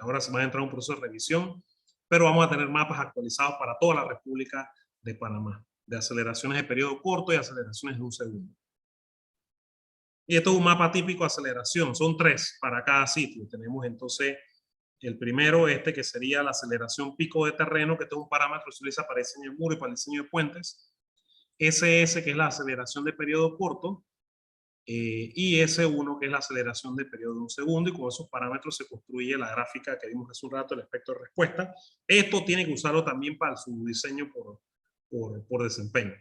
ahora se va a entrar un proceso de revisión. Pero vamos a tener mapas actualizados para toda la República de Panamá, de aceleraciones de periodo corto y aceleraciones de 1 segundo. Y esto es un mapa típico de aceleración. Son 3 para cada sitio. Tenemos entonces el primero, que sería la aceleración pico de terreno, que este es un parámetro que se utiliza para diseño de muro y para diseño de puentes. SS, que es la aceleración de periodo corto. Y S1, que es la aceleración de periodo de 1 segundo. Y con esos parámetros se construye la gráfica que vimos hace un rato, el espectro de respuesta. Esto tiene que usarlo también para su diseño por desempeño.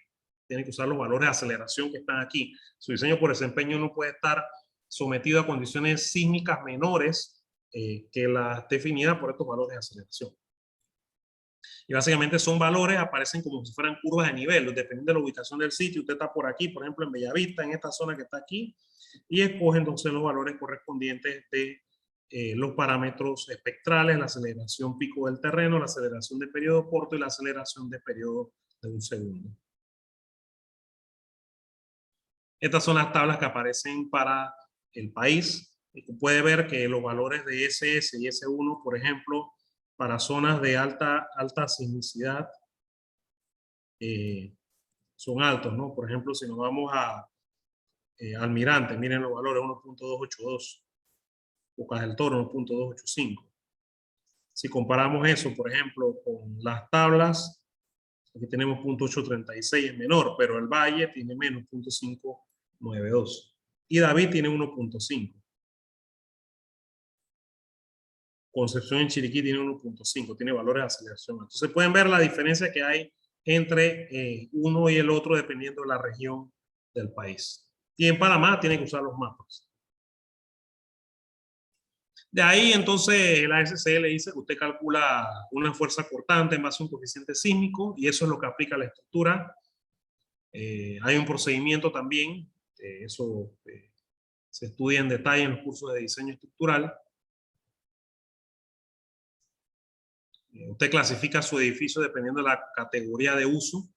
Tiene que usar los valores de aceleración que están aquí. Su diseño por desempeño no puede estar sometido a condiciones sísmicas menores que las definidas por estos valores de aceleración. Y básicamente son valores, aparecen como si fueran curvas de nivel, dependiendo de la ubicación del sitio. Usted está por aquí, por ejemplo, en Bellavista, en esta zona que está aquí, y escoge entonces los valores correspondientes de los parámetros espectrales, la aceleración pico del terreno, la aceleración de periodo corto y la aceleración de periodo de 1 segundo. Estas son las tablas que aparecen para el país. Puede ver que los valores de SS y S1, por ejemplo, para zonas de alta sismicidad, son altos, ¿no? Por ejemplo, si nos vamos a Almirante, miren los valores, 1.282, Bocas del Toro, 1.285. Si comparamos eso, por ejemplo, con las tablas, aquí tenemos 0.836, es menor, pero el Valle tiene menos, 0.592. Y David tiene 1.5. Concepción en Chiriquí tiene 1.5, tiene valores de aceleración. Entonces pueden ver la diferencia que hay entre uno y el otro dependiendo de la región del país. Y en Panamá tienen que usar los mapas. De ahí entonces la SCL dice que usted calcula una fuerza cortante en base a un coeficiente sísmico y eso es lo que aplica a la estructura. Hay un procedimiento también, eso se estudia en detalle en los cursos de diseño estructural. Usted clasifica su edificio dependiendo de la categoría de uso.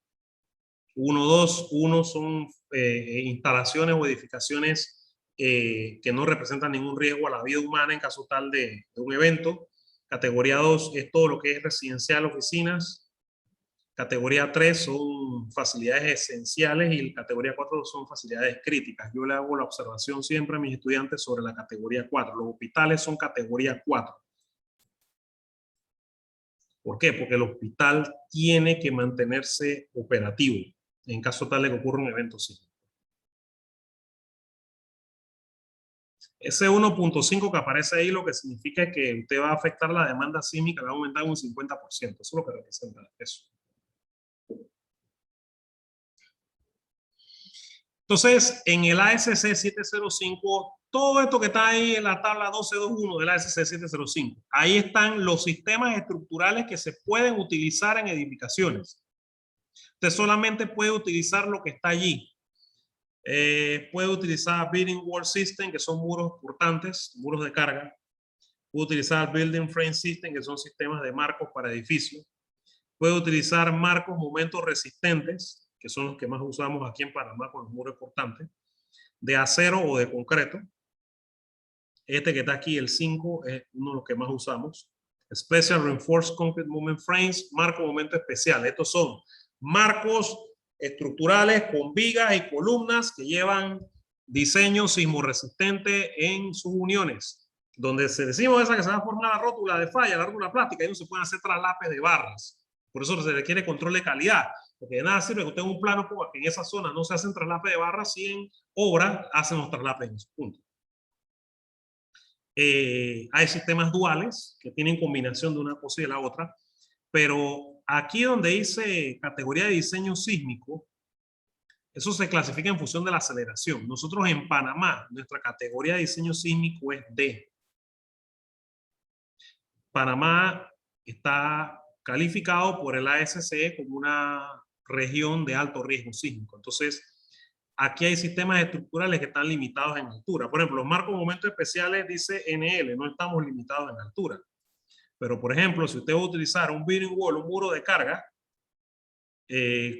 1, 2, 1 son instalaciones o edificaciones que no representan ningún riesgo a la vida humana en caso tal de un evento. Categoría 2 es todo lo que es residencial, oficinas. Categoría 3 son facilidades esenciales y categoría 4 son facilidades críticas. Yo le hago la observación siempre a mis estudiantes sobre la categoría 4. Los hospitales son categoría 4. ¿Por qué? Porque el hospital tiene que mantenerse operativo en caso tal de que ocurra un evento sísmico. Ese 1.5 que aparece ahí lo que significa es que usted va a afectar la demanda sísmica, va a aumentar un 50%. Eso es lo que representa eso. Entonces, en el ASC 705, todo esto que está ahí en la tabla 1221 del ASC 705, ahí están los sistemas estructurales que se pueden utilizar en edificaciones. Usted solamente puede utilizar lo que está allí. Puede utilizar Building Wall System, que son muros portantes, muros de carga. Puede utilizar Building Frame System, que son sistemas de marcos para edificios. Puede utilizar marcos momentos resistentes, que son los que más usamos aquí en Panamá con los muros portantes, de acero o de concreto. Este que está aquí, el 5, es uno de los que más usamos. Special Reinforced Concrete Moment Frames, marco momento especial. Estos son marcos estructurales con vigas y columnas que llevan diseño sismoresistente en sus uniones. Donde se decimos esa que se va a formar la rótula de falla, la rótula plástica, ahí no se pueden hacer traslapes de barras. Por eso se requiere control de calidad. Porque de nada sirve que usted tenga un plano que en esa zona no se hacen traslapes de barras, si en obra hacen los traslapes en esos puntos. Hay sistemas duales que tienen combinación de una cosa y de la otra, pero aquí donde dice categoría de diseño sísmico, eso se clasifica en función de la aceleración. Nosotros en Panamá, nuestra categoría de diseño sísmico es D. Panamá está calificado por el ASCE como una región de alto riesgo sísmico. Entonces, aquí hay sistemas estructurales que están limitados en altura. Por ejemplo, los marcos momentos especiales dice NL, no estamos limitados en altura. Pero, por ejemplo, si usted va a utilizar un bearing wall, un muro de carga,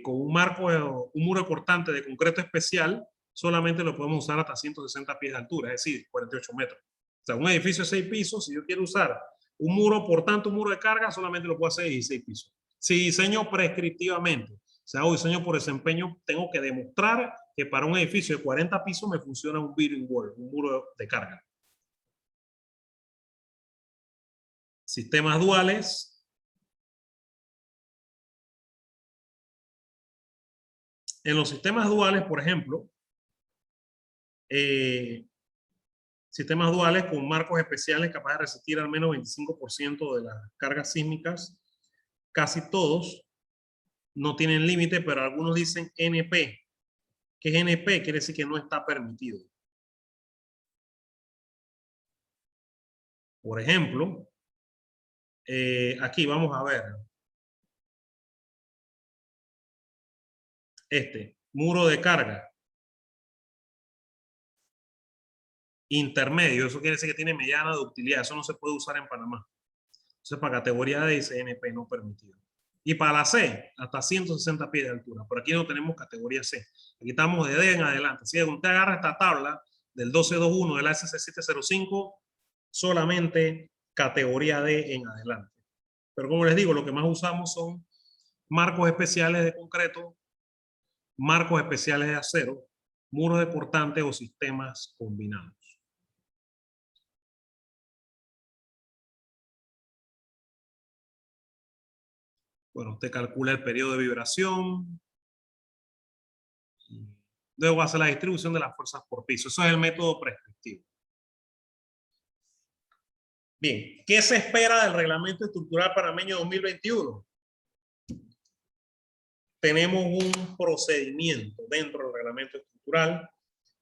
con un marco, un muro cortante de concreto especial, solamente lo podemos usar hasta 160 pies de altura, es decir, 48 metros. O sea, un edificio de 6 pisos, si yo quiero usar un muro portante, un muro de carga, solamente lo puedo hacer de 16 pisos. Si diseño prescriptivamente, o sea, hago diseño por desempeño, tengo que demostrar que para un edificio de 40 pisos me funciona un bearing wall, un muro de carga. Sistemas duales. En los sistemas duales, por ejemplo, sistemas duales con marcos especiales capaces de resistir al menos 25% de las cargas sísmicas, casi todos no tienen límite, pero algunos dicen NP. ¿Qué es NP? Quiere decir que no está permitido. Por ejemplo, aquí vamos a ver. Este, muro de carga. Intermedio, eso quiere decir que tiene mediana ductilidad. Eso no se puede usar en Panamá. Entonces, para categoría D dice NP, no permitido. Y para la C, hasta 160 pies de altura. Por aquí no tenemos categoría C. Aquí estamos de D en adelante. Si usted agarra esta tabla del 1221 del ASC 705, solamente categoría D en adelante. Pero como les digo, lo que más usamos son marcos especiales de concreto, marcos especiales de acero, muros de portante o sistemas combinados. Bueno, usted calcula el periodo de vibración. Luego hace la distribución de las fuerzas por piso. Eso es el método prescriptivo. Bien, ¿qué se espera del Reglamento Estructural Panameño 2021? Tenemos un procedimiento dentro del Reglamento Estructural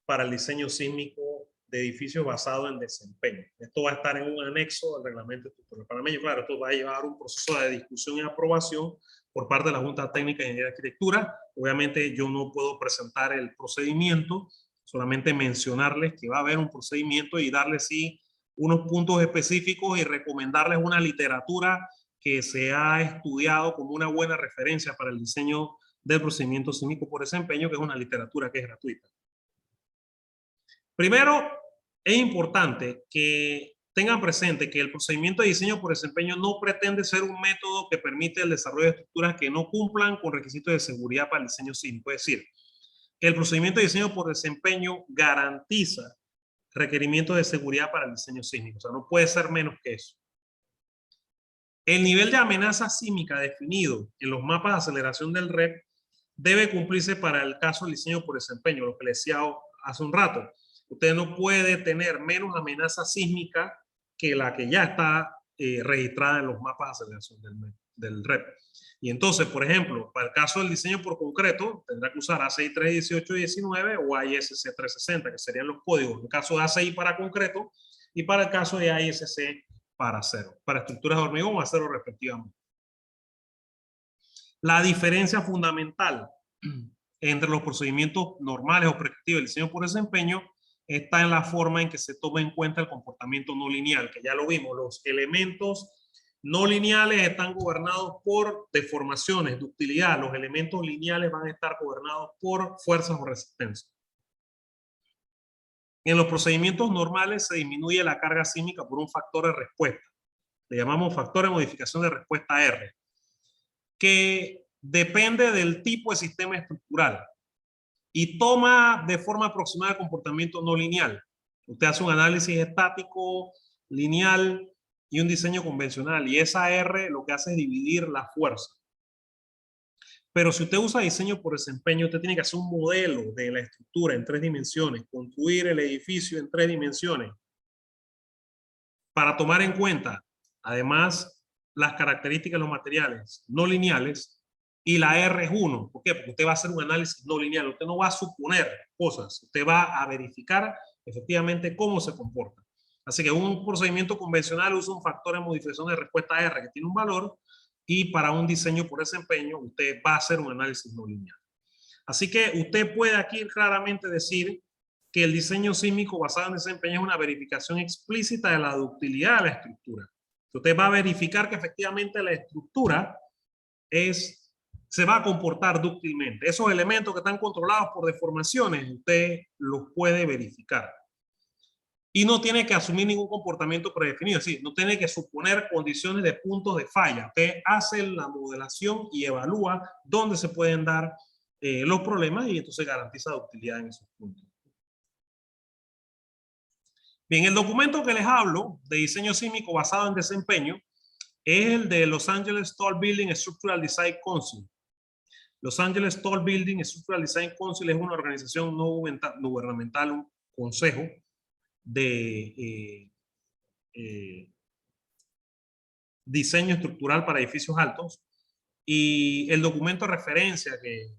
para el diseño sísmico de edificios basado en desempeño. Esto va a estar en un anexo del Reglamento Estructural Panameño. Claro, esto va a llevar un proceso de discusión y aprobación por parte de la Junta Técnica de Ingeniería de Arquitectura. Obviamente yo no puedo presentar el procedimiento, solamente mencionarles que va a haber un procedimiento y darles sí unos puntos específicos y recomendarles una literatura que se ha estudiado como una buena referencia para el diseño del procedimiento sísmico por desempeño, que es una literatura que es gratuita. Primero, es importante que tengan presente que el procedimiento de diseño por desempeño no pretende ser un método que permite el desarrollo de estructuras que no cumplan con requisitos de seguridad para el diseño sísmico. Es decir, el procedimiento de diseño por desempeño garantiza requerimientos de seguridad para el diseño sísmico. O sea, no puede ser menos que eso. El nivel de amenaza sísmica definido en los mapas de aceleración del REP debe cumplirse para el caso del diseño por desempeño, lo que les decía hace un rato. Usted no puede tener menos amenaza sísmica que la que ya está registrada en los mapas de aceleración del REP. Y entonces, por ejemplo, para el caso del diseño por concreto, tendrá que usar ACI 318 y 19 o ISC 360, que serían los códigos en el caso de ACI para concreto y para el caso de ISC para acero, para estructuras de hormigón o acero respectivamente. La diferencia fundamental entre los procedimientos normales o prescriptivos del diseño por desempeño está en la forma en que se toma en cuenta el comportamiento no lineal, que ya lo vimos. Los elementos no lineales están gobernados por deformaciones, ductilidad. Los elementos lineales van a estar gobernados por fuerzas o resistencias. En los procedimientos normales se disminuye la carga sísmica por un factor de respuesta. Le llamamos factor de modificación de respuesta R, que depende del tipo de sistema estructural y toma de forma aproximada el comportamiento no lineal. Usted hace un análisis estático, lineal y un diseño convencional, y esa R lo que hace es dividir la fuerza. Pero si usted usa diseño por desempeño, usted tiene que hacer un modelo de la estructura en 3 dimensiones, construir el edificio en 3 dimensiones, para tomar en cuenta, además, las características de los materiales no lineales, y la R es 1. ¿Por qué? Porque usted va a hacer un análisis no lineal. Usted no va a suponer cosas. Usted va a verificar efectivamente cómo se comporta. Así que un procedimiento convencional usa un factor de modificación de respuesta R que tiene un valor, y para un diseño por desempeño usted va a hacer un análisis no lineal. Así que usted puede aquí claramente decir que el diseño sísmico basado en desempeño es una verificación explícita de la ductilidad de la estructura. Usted va a verificar que efectivamente la estructura se va a comportar dúctilmente. Esos elementos que están controlados por deformaciones, usted los puede verificar. Y no tiene que asumir ningún comportamiento predefinido, es decir, no tiene que suponer condiciones de puntos de falla. Usted hace la modelación y evalúa dónde se pueden dar los problemas, y entonces garantiza ductilidad en esos puntos. Bien, el documento que les hablo de diseño sísmico basado en desempeño es el de Los Angeles Tall Building Structural Design Council. Los Angeles Tall Building Structural Design Council es una organización no gubernamental, un consejo de diseño estructural para edificios altos, y el documento de referencia que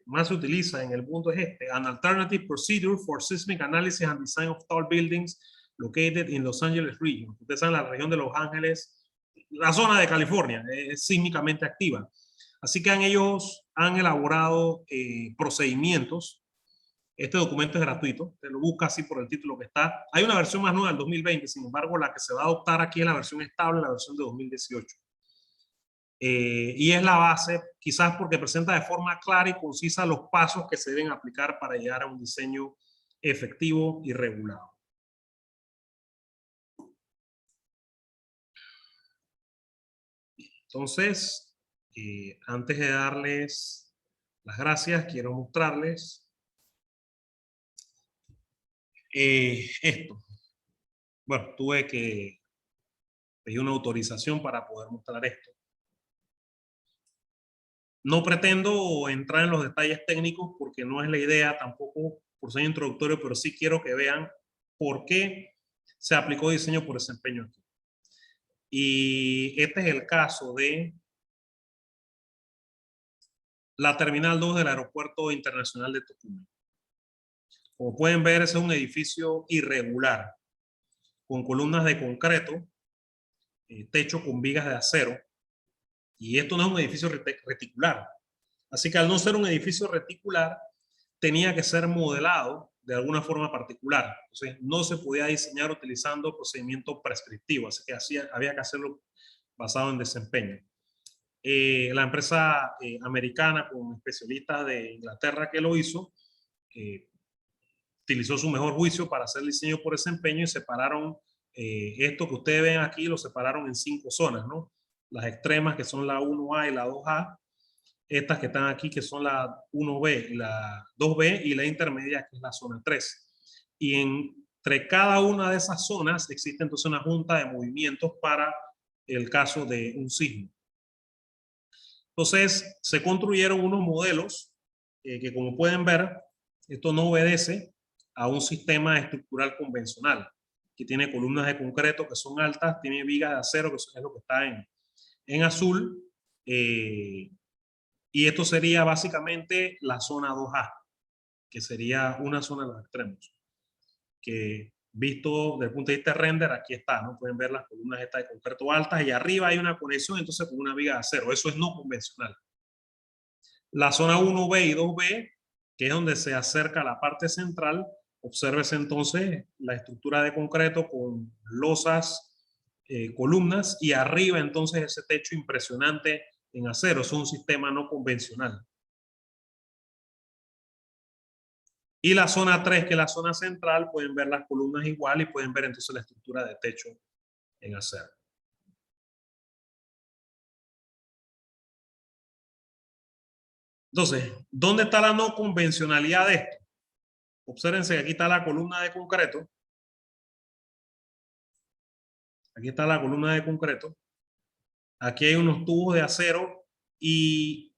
más se utiliza en el mundo es este: An Alternative Procedure for Seismic Analysis and Design of Tall Buildings Located in Los Angeles Region. Ustedes saben, la región de Los Ángeles, la zona de California, es sísmicamente activa. Así que ellos han elaborado procedimientos. Este documento es gratuito, te lo busca así por el título que está. Hay una versión más nueva del 2020, sin embargo, la que se va a adoptar aquí es la versión estable, la versión de 2018. Y es la base, quizás porque presenta de forma clara y concisa los pasos que se deben aplicar para llegar a un diseño efectivo y regulado. Entonces, antes de darles las gracias, quiero mostrarles esto. Bueno, tuve que pedir una autorización para poder mostrar esto. No pretendo entrar en los detalles técnicos porque no es la idea tampoco por ser introductorio, pero sí quiero que vean por qué se aplicó diseño por desempeño aquí. Y este es el caso de la Terminal 2 del Aeropuerto Internacional de Tocumen. Como pueden ver, ese es un edificio irregular, con columnas de concreto, techo con vigas de acero, Y esto no es un edificio reticular. Así que al no ser un edificio reticular, tenía que ser modelado de alguna forma particular. Entonces, no se podía diseñar utilizando procedimientos prescriptivos, así que había que hacerlo basado en desempeño. La empresa americana con especialistas de Inglaterra que lo hizo, utilizó su mejor juicio para hacer el diseño por desempeño y separaron esto que ustedes ven aquí, lo separaron en 5 zonas, ¿no? Las extremas, que son la 1A y la 2A, estas que están aquí, que son la 1B y la 2B, y la intermedia, que es la zona 3. Y entre cada una de esas zonas existe entonces una junta de movimientos para el caso de un sismo. Entonces, se construyeron unos modelos que, como pueden ver, esto no obedece a un sistema estructural convencional, que tiene columnas de concreto que son altas, tiene vigas de acero, que es lo que está en azul, y esto sería básicamente la zona 2A, que sería una zona de los extremos, que visto desde el punto de vista de render, aquí está, ¿no? Pueden ver las columnas estas de concreto altas y arriba hay una conexión entonces con una viga de acero. Eso es no convencional. La zona 1B y 2B, que es donde se acerca la parte central, obsérvese entonces la estructura de concreto con losas, columnas, y arriba entonces ese techo impresionante en acero. Es un sistema no convencional. Y la zona 3, que es la zona central, pueden ver las columnas igual y pueden ver entonces la estructura de techo en acero. Entonces, ¿dónde está la no convencionalidad de esto? Obsérvense que aquí está la columna de concreto. Aquí está la columna de concreto. Aquí hay unos tubos de acero y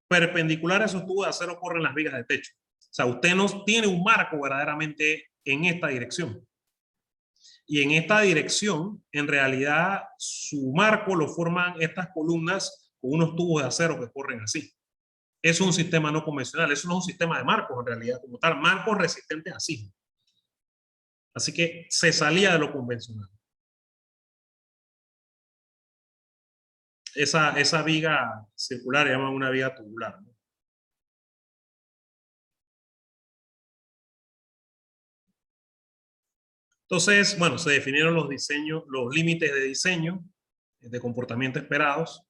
perpendicular a esos tubos de acero corren las vigas de techo. O sea, usted no tiene un marco verdaderamente en esta dirección. Y en esta dirección, en realidad, su marco lo forman estas columnas con unos tubos de acero que corren así. Es un sistema no convencional. Eso no es un sistema de marcos en realidad, como tal, marcos resistentes a sismo. Así que se salía de lo convencional. Esa viga circular se llama una viga tubular, ¿no? Entonces, bueno, se definieron los diseños, los límites de diseño de comportamiento esperados,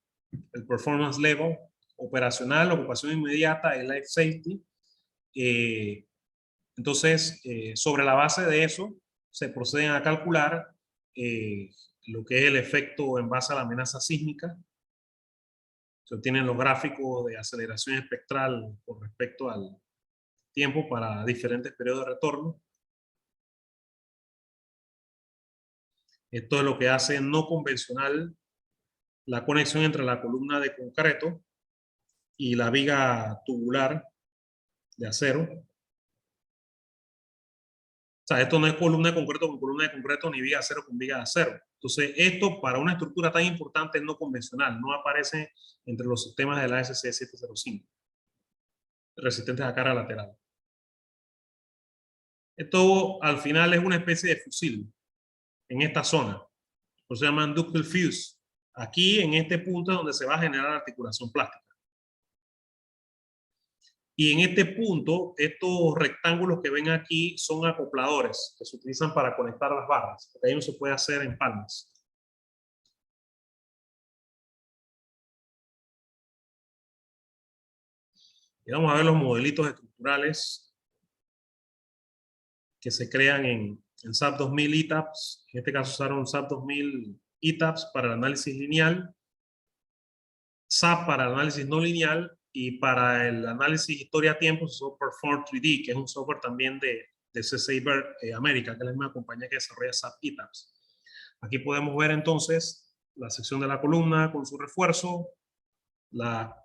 el performance level, operacional, ocupación inmediata, el life safety. Entonces, sobre la base de eso, se proceden a calcular lo que es el efecto en base a la amenaza sísmica. Se obtienen los gráficos de aceleración espectral con respecto al tiempo para diferentes periodos de retorno. Esto es lo que hace no convencional la conexión entre la columna de concreto y la viga tubular de acero. O sea, esto no es columna de concreto con columna de concreto ni viga de acero con viga de acero. Entonces, esto para una estructura tan importante es no convencional, no aparece entre los sistemas de la ASC 705, resistentes a carga lateral. Esto al final es una especie de fusil en esta zona, por eso se llaman ductile fuse. Aquí en este punto es donde se va a generar articulación plástica. Y en este punto, estos rectángulos que ven aquí son acopladores que se utilizan para conectar las barras, porque ahí no se puede hacer empalmes. Y vamos a ver los modelitos estructurales que se crean en SAP 2000 ETAPS. En este caso usaron SAP 2000 ETAPS para el análisis lineal, SAP para el análisis no lineal, y para el análisis historia-tiempo se usó Perform 3D, que es un software también de CCI América, que es la misma compañía que desarrolla SAP ETAPS. Aquí podemos ver entonces la sección de la columna con su refuerzo, la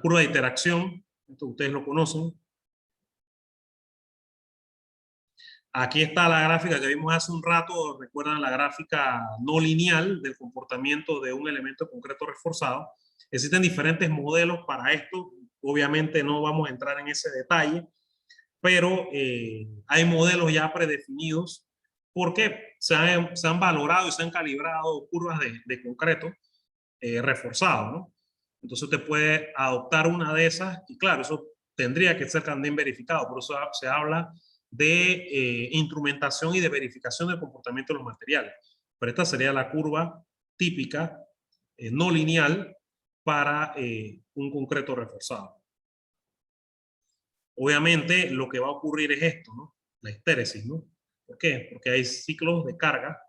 curva de interacción, esto ustedes lo conocen. Aquí está la gráfica que vimos hace un rato, recuerdan la gráfica no lineal del comportamiento de un elemento concreto reforzado. Existen diferentes modelos para esto, obviamente no vamos a entrar en ese detalle, pero hay modelos ya predefinidos porque se han valorado y se han calibrado curvas de concreto reforzado, ¿no? Entonces usted puede adoptar una de esas y claro, eso tendría que ser también verificado, por eso se habla de instrumentación y de verificación del comportamiento de los materiales. Pero esta sería la curva típica, no lineal, para un concreto reforzado. Obviamente lo que va a ocurrir es esto, ¿no? La histéresis, ¿no? ¿Por qué? Porque hay ciclos de carga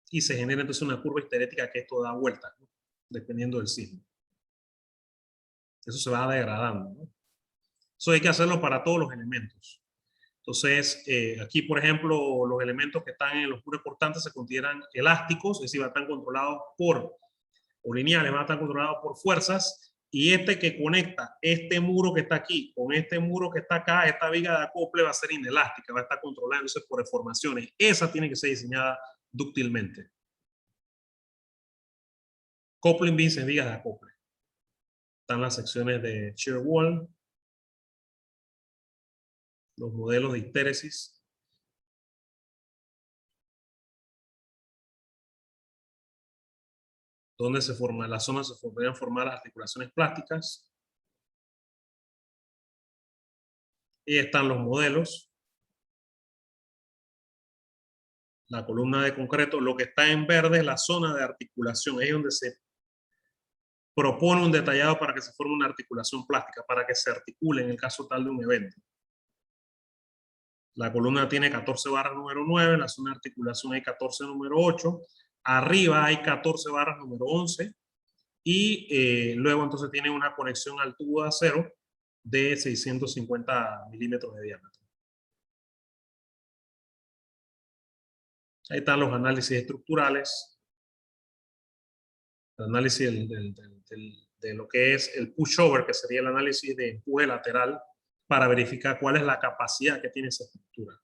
y se genera entonces una curva histerética que esto da vueltas, ¿no? Dependiendo del sismo. Eso se va degradando, ¿no? Eso hay que hacerlo para todos los elementos. Entonces, aquí, por ejemplo, los elementos que están en los muros cortantes se consideran elásticos, es decir, van a estar controlados o lineales, van a estar controlados por fuerzas, y este que conecta este muro que está aquí con este muro que está acá, esta viga de acople va a ser inelástica, va a estar controlándose por deformaciones. Esa tiene que ser diseñada dúctilmente. Coupling beams en vigas de acople. Están las secciones de shear wall, los modelos de histéresis. Donde se forma, en la zona se podrían formar articulaciones plásticas. Y están los modelos. La columna de concreto, lo que está en verde es la zona de articulación, es donde se propone un detallado para que se forme una articulación plástica, para que se articule en el caso tal de un evento. La columna tiene 14 barras número 9, en la zona de articulación hay 14 número 8, arriba hay 14 barras número 11, y luego entonces tiene una conexión al tubo de acero de 650 milímetros de diámetro. Ahí están los análisis estructurales, el análisis de lo que es el pushover, que sería el análisis de empuje lateral, para verificar cuál es la capacidad que tiene esa estructura.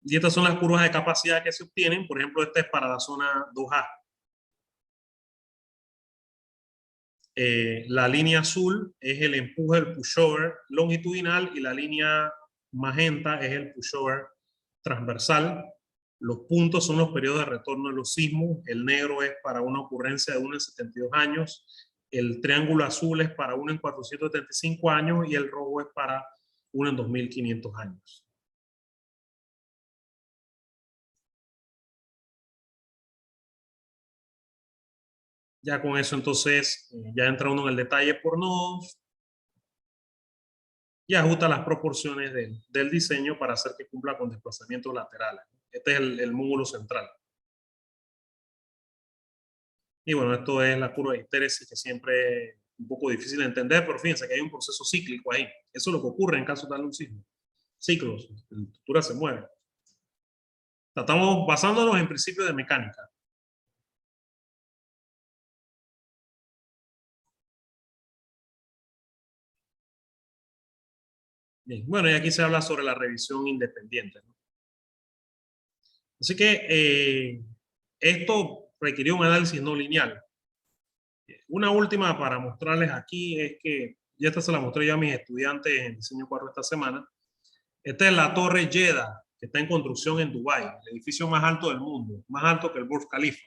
Y estas son las curvas de capacidad que se obtienen. Por ejemplo, esta es para la zona 2A. La línea azul es el empuje del pushover longitudinal y la línea magenta es el pushover transversal. Los puntos son los periodos de retorno de los sismos. El negro es para una ocurrencia de 1 en 72 años. El triángulo azul es para 1 en 475 años y el rojo es para 1 en 2500 años. Ya con eso entonces ya entra uno en el detalle por nodos y ajusta las proporciones del diseño para hacer que cumpla con desplazamientos laterales. Este es el módulo central. Y bueno, esto es la curva de histéresis, que siempre es un poco difícil de entender, pero fíjense que hay un proceso cíclico ahí. Eso es lo que ocurre en caso de un sismo. Ciclos, la estructura se mueve. Estamos basándonos en principios de mecánica. Bien, bueno, y aquí se habla sobre la revisión independiente, ¿no? Así que esto requirió un análisis no lineal. Una última para mostrarles aquí es que, ya esta se la mostré yo a mis estudiantes en diseño 4 esta semana. Esta es la Torre Jeddah, que está en construcción en Dubái, el edificio más alto del mundo, más alto que el Burj Khalifa.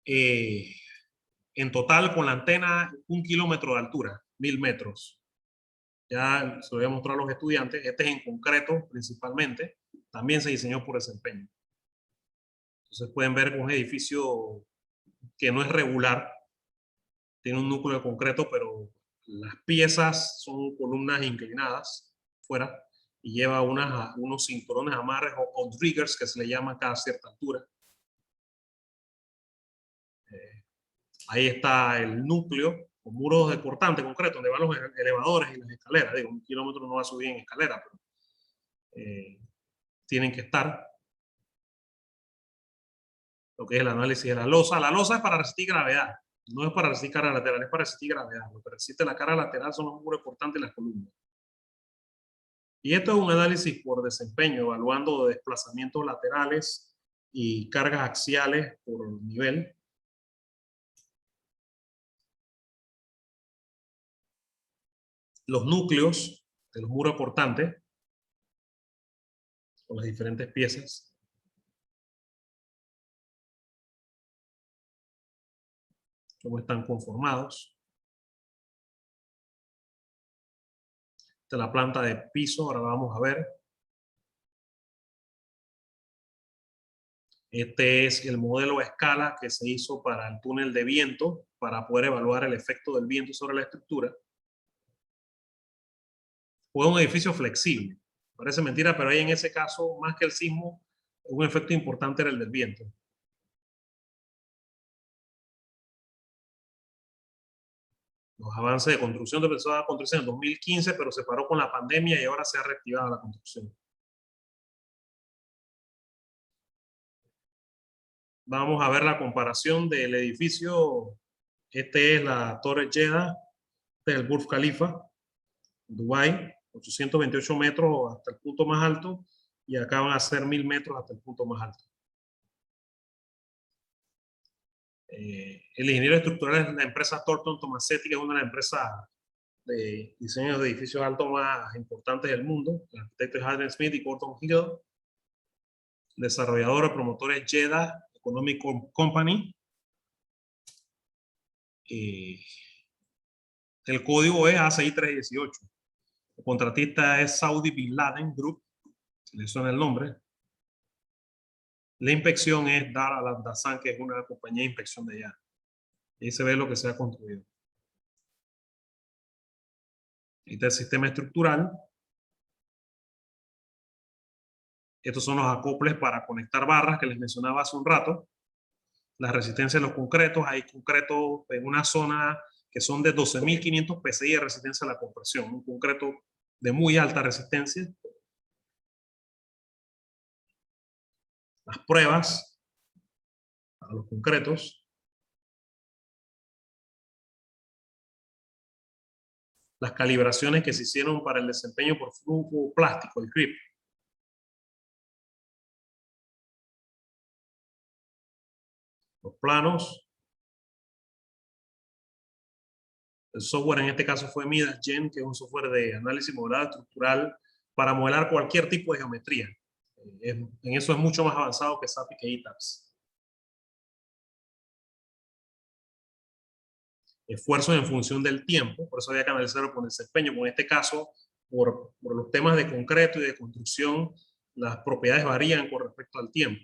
En total, con la antena, 1 kilómetro de altura, 1000 metros. Ya se lo voy a mostrar a los estudiantes. Este es en concreto, principalmente. También se diseñó por desempeño. Entonces pueden ver que un edificio que no es regular, tiene un núcleo de concreto, pero las piezas son columnas inclinadas fuera y lleva unos cinturones amarres o triggers que se le llama a cada cierta altura. Ahí está el núcleo con muros de cortante concreto donde van los elevadores y las escaleras. Digo, 1 kilómetro no va a subir en escalera, pero tienen que estar. Lo que es el análisis de la losa. La losa es para resistir gravedad, no es para resistir carga lateral, es para resistir gravedad. Lo que resiste la carga lateral son los muros cortantes y las columnas. Y esto es un análisis por desempeño, evaluando desplazamientos laterales y cargas axiales por nivel. Los núcleos de los muros portantes con las diferentes piezas. Cómo están conformados. Esta es la planta de piso, ahora vamos a ver. Este es el modelo a escala que se hizo para el túnel de viento, para poder evaluar el efecto del viento sobre la estructura. Fue un edificio flexible. Parece mentira, pero ahí en ese caso, más que el sismo, un efecto importante era el del viento. Los avances de construcción, empezó a construirse en el 2015, pero se paró con la pandemia y ahora se ha reactivado la construcción. Vamos a ver la comparación del edificio. Este es la Torre Jeddah, este es el Burj Khalifa, Dubái, 828 metros hasta el punto más alto, y acá van a ser 1000 metros hasta el punto más alto. El ingeniero estructural es la empresa Thornton Tomasetti, que es una de las empresas de diseño de edificios altos más importantes del mundo. El arquitecto es Adrian Smith y Gordon Hill. Desarrollador, promotores Jeddah Economic Company. El código es ACI 318. El contratista es Saudi Bin Laden Group, si le suena el nombre. La inspección es Dar Al Dassan, que es una compañía de inspección de allá. Ahí se ve lo que se ha construido. Este es el sistema estructural. Estos son los acoples para conectar barras que les mencionaba hace un rato. La resistencia de los concretos. Hay concretos en una zona que son de 12.500 PSI de resistencia a la compresión. Un concreto de muy alta resistencia. Las pruebas para los concretos. Las calibraciones que se hicieron para el desempeño por flujo plástico, el grip. Los planos. El software en este caso fue Midas Gen, que es un software de análisis modelado estructural para modelar cualquier tipo de geometría. En eso es mucho más avanzado que SAP y que ETABS. Esfuerzos en función del tiempo, por eso había que analizarlo por desempeño. En este caso, por los temas de concreto y de construcción, las propiedades varían con respecto al tiempo.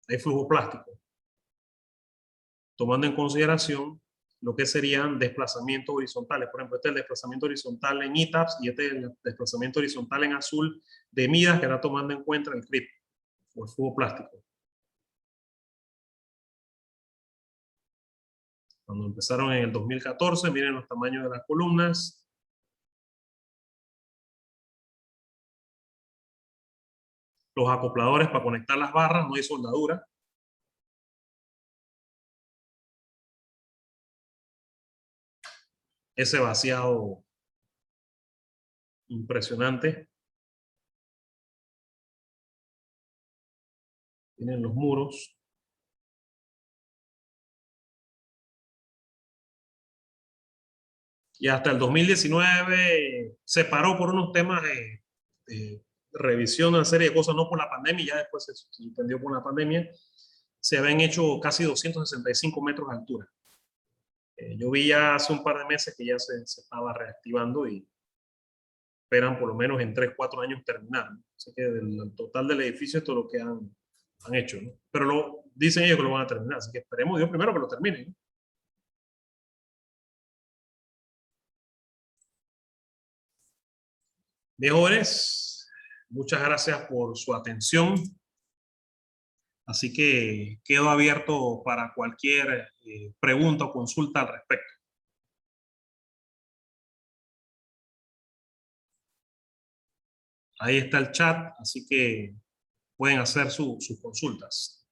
Hay flujo plástico, tomando en consideración lo que serían desplazamientos horizontales. Por ejemplo, este es el desplazamiento horizontal en ETABS y este es el desplazamiento horizontal en azul de Midas, que está tomando en cuenta el CRIP o el flujo plástico. Cuando empezaron en el 2014, miren los tamaños de las columnas. Los acopladores para conectar las barras, no hay soldadura. Ese vaciado impresionante. Tienen los muros. Y hasta el 2019 se paró por unos temas de revisión de una serie de cosas, no por la pandemia, ya después se suspendió por la pandemia. Se habían hecho casi 265 metros de altura. Yo vi ya hace un par de meses que ya se estaba reactivando y esperan por lo menos en 3, 4 años terminar, ¿no? Así que del total del edificio esto es lo que han hecho, ¿no? Pero dicen ellos que lo van a terminar, así que esperemos Dios primero que lo terminen, ¿no? Mejores, muchas gracias por su atención. Así que quedo abierto para cualquier pregunta o consulta al respecto. Ahí está el chat, así que pueden hacer sus consultas.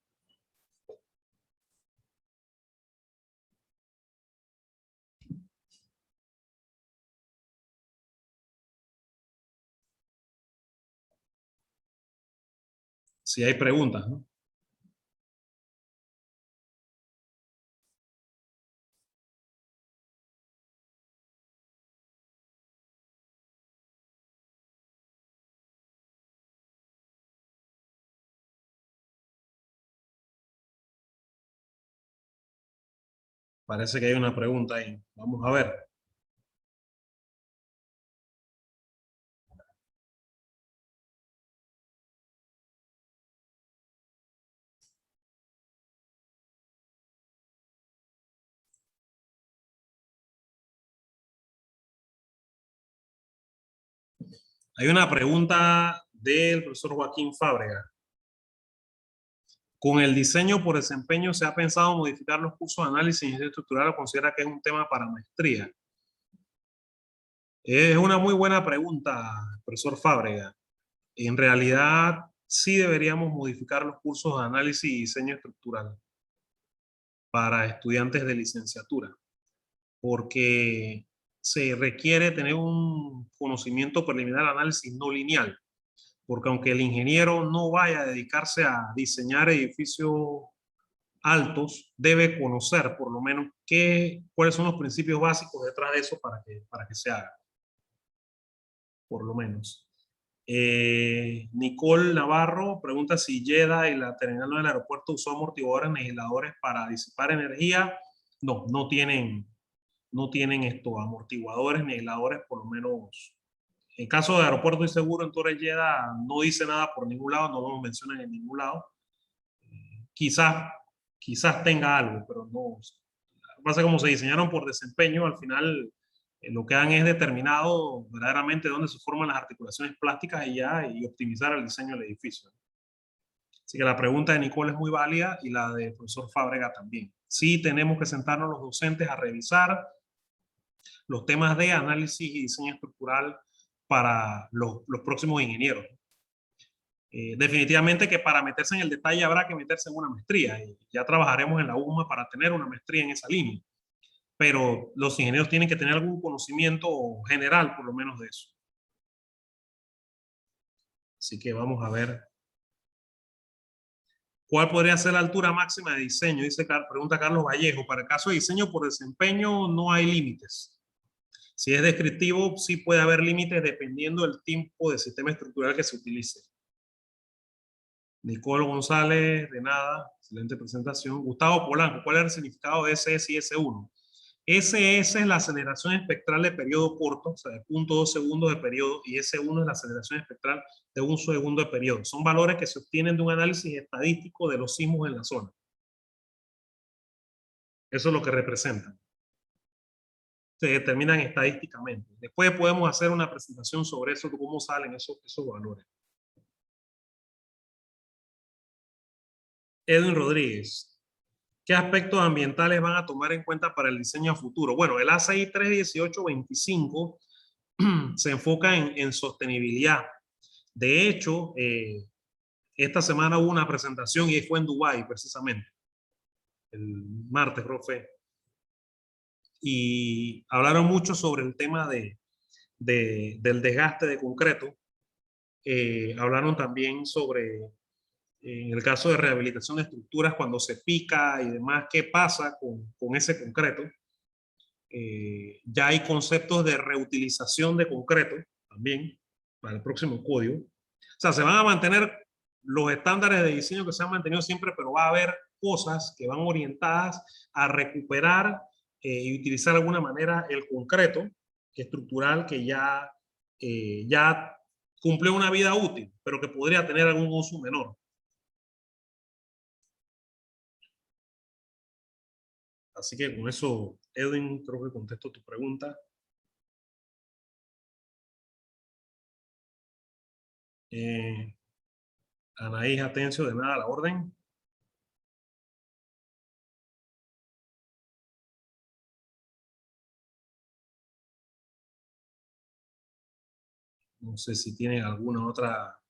Si hay preguntas, ¿no? Parece que hay una pregunta ahí. Vamos a ver. Hay una pregunta del profesor Joaquín Fábrega. Con el diseño por desempeño, ¿se ha pensado modificar los cursos de análisis y ingeniería estructural o considera que es un tema para maestría? Es una muy buena pregunta, profesor Fábrega. En realidad, sí deberíamos modificar los cursos de análisis y diseño estructural para estudiantes de licenciatura, porque se requiere tener un conocimiento preliminar de análisis no lineal, porque aunque el ingeniero no vaya a dedicarse a diseñar edificios altos, debe conocer por lo menos cuáles son los principios básicos detrás de eso para que se haga, por lo menos. Nicole Navarro pregunta si Jeddah y la terminal del aeropuerto usó amortiguadores en legisladores para disipar energía. No, no tienen estos amortiguadores ni aisladores, por lo menos. En caso de aeropuerto y seguro en Torres Jeddah no dice nada por ningún lado, no lo mencionan en ningún lado. Quizás, quizás tenga algo, pero no. Pasa como se diseñaron por desempeño, al final lo que han es determinado verdaderamente dónde se forman las articulaciones plásticas y optimizar el diseño del edificio. Así que la pregunta de Nicole es muy válida y la del profesor Fábrega también. Sí tenemos que sentarnos los docentes a revisar los temas de análisis y diseño estructural para los próximos ingenieros. Definitivamente que para meterse en el detalle habrá que meterse en una maestría y ya trabajaremos en la UMA para tener una maestría en esa línea. Pero los ingenieros tienen que tener algún conocimiento general, por lo menos, de eso. Así que vamos a ver. ¿Cuál podría ser la altura máxima de diseño? Pregunta Carlos Vallejo. Para el caso de diseño por desempeño no hay límites. Si es descriptivo, sí puede haber límites dependiendo del tipo de sistema estructural que se utilice. Nicole González, de nada, excelente presentación. Gustavo Polanco, ¿cuál es el significado de SS y S1? SS es la aceleración espectral de periodo corto, o sea, de 0.2 segundos de periodo, y S1 es la aceleración espectral de 1 segundo de periodo. Son valores que se obtienen de un análisis estadístico de los sismos en la zona. Eso es lo que representan. Se determinan estadísticamente. Después podemos hacer una presentación sobre eso, cómo salen esos valores. Edwin Rodríguez. ¿Qué aspectos ambientales van a tomar en cuenta para el diseño a futuro? Bueno, el ACI 31825 se enfoca en sostenibilidad. De hecho, esta semana hubo una presentación y fue en Dubái, precisamente. El martes, profe. Y hablaron mucho sobre el tema del desgaste de concreto. Hablaron también sobre en el caso de rehabilitación de estructuras, cuando se pica y demás, ¿qué pasa con ese concreto? Ya hay conceptos de reutilización de concreto también para el próximo código. O sea, se van a mantener los estándares de diseño que se han mantenido siempre, pero va a haber cosas que van orientadas a recuperar y utilizar de alguna manera el concreto estructural que ya cumplió una vida útil, pero que podría tener algún uso menor. Así que con eso, Edwin, creo que contesto tu pregunta. Anaís Atencio, de nada a la orden. No sé si tienen alguna otra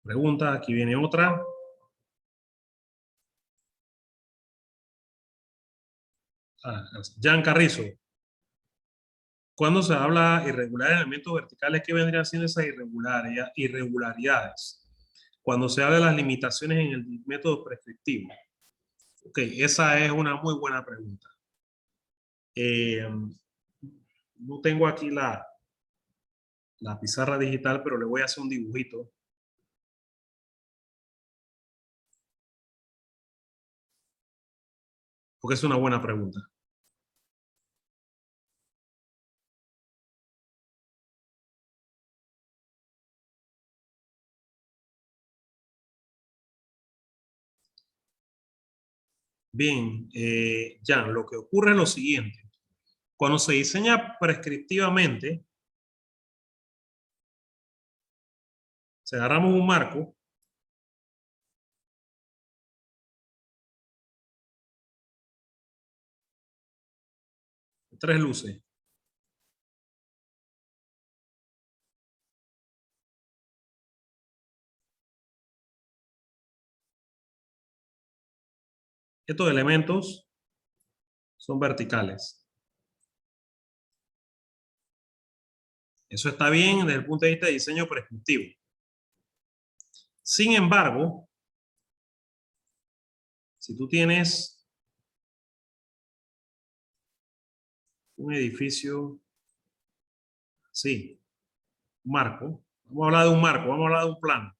pregunta. Aquí viene otra. Jan Carrizo. Cuando se habla de irregularidades en elementos verticales, ¿qué vendrían siendo esas irregularidades? Cuando se habla de las limitaciones en el método prescriptivo. Ok, esa es una muy buena pregunta. No tengo aquí la pizarra digital, pero le voy a hacer un dibujito Porque es una buena pregunta. Bien, Jan, lo que ocurre es lo siguiente. Cuando se diseña prescriptivamente, si agarramos un marco, tres luces. Estos elementos son verticales. Eso está bien desde el punto de vista de diseño prescriptivo. Sin embargo, si tú tienes un edificio así, un marco, vamos a hablar de un marco, vamos a hablar de un plano.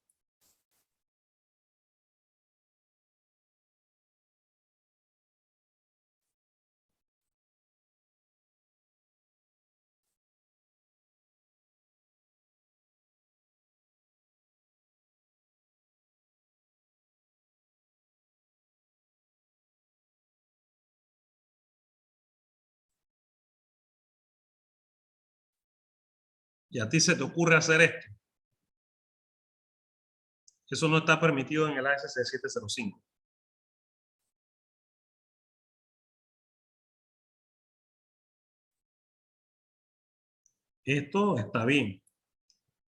Y a ti se te ocurre hacer esto. Eso no está permitido en el ASC 705. Esto está bien,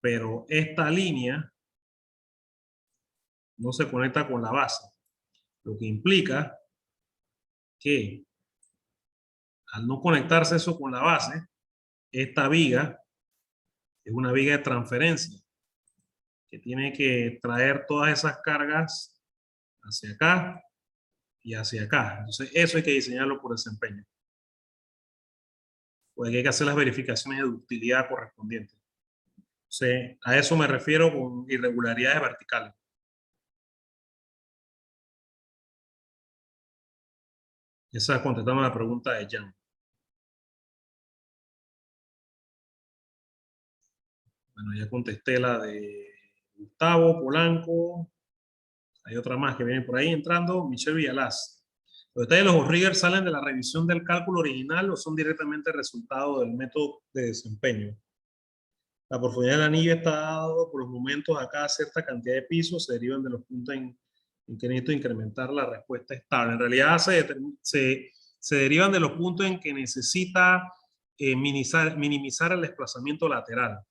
pero esta línea no se conecta con la base, lo que implica que al no conectarse eso con la base, esta viga es una viga de transferencia que tiene que traer todas esas cargas hacia acá y hacia acá. Entonces, eso hay que diseñarlo por desempeño. Pues hay que hacer las verificaciones de utilidad correspondientes. Entonces, a eso me refiero con irregularidades verticales. Esa es contestando la pregunta de Jan. Bueno, ya contesté la de Gustavo Polanco. Hay otra más que viene por ahí entrando. Michelle Villalaz. Los detalles de los riggers salen de la revisión del cálculo original o son directamente resultado del método de desempeño. La profundidad del anillo está dado por los momentos a cada cierta cantidad de pisos, se derivan de los puntos en que necesito incrementar la respuesta estable. En realidad se derivan de los puntos en que necesita minimizar el desplazamiento lateral.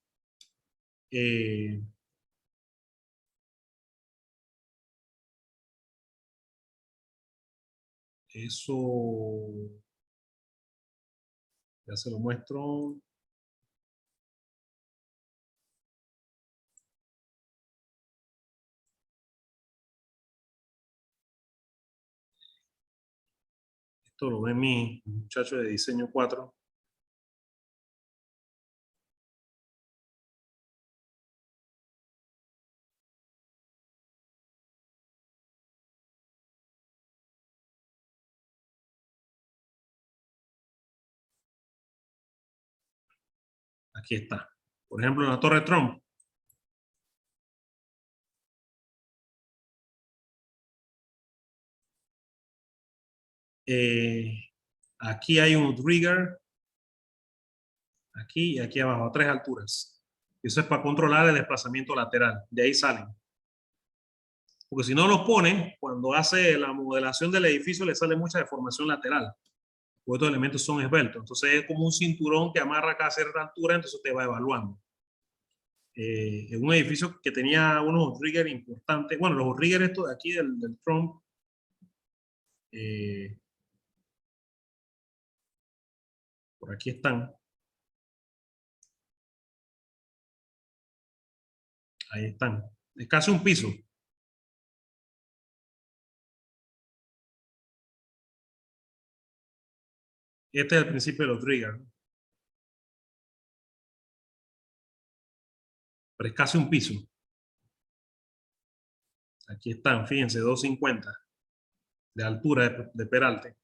Eso ya se lo muestro. Esto lo ve mi muchacho de diseño 4. Aquí está. Por ejemplo, en la Torre Trump. Aquí hay un trigger. Aquí y aquí abajo, a 3 alturas. Eso es para controlar el desplazamiento lateral. De ahí salen. Porque si no los ponen, cuando hace la modelación del edificio le sale mucha deformación lateral. Porque estos elementos son esbeltos. Entonces es como un cinturón que amarra acá a cierta altura, entonces te va evaluando. En un edificio que tenía unos triggers importantes. Bueno, los triggers estos de aquí del Trump. Por aquí están. Ahí están. Es casi un piso. Este es el principio de los triggers. Pero es casi un piso. Aquí están, fíjense, 250 de altura de peralte.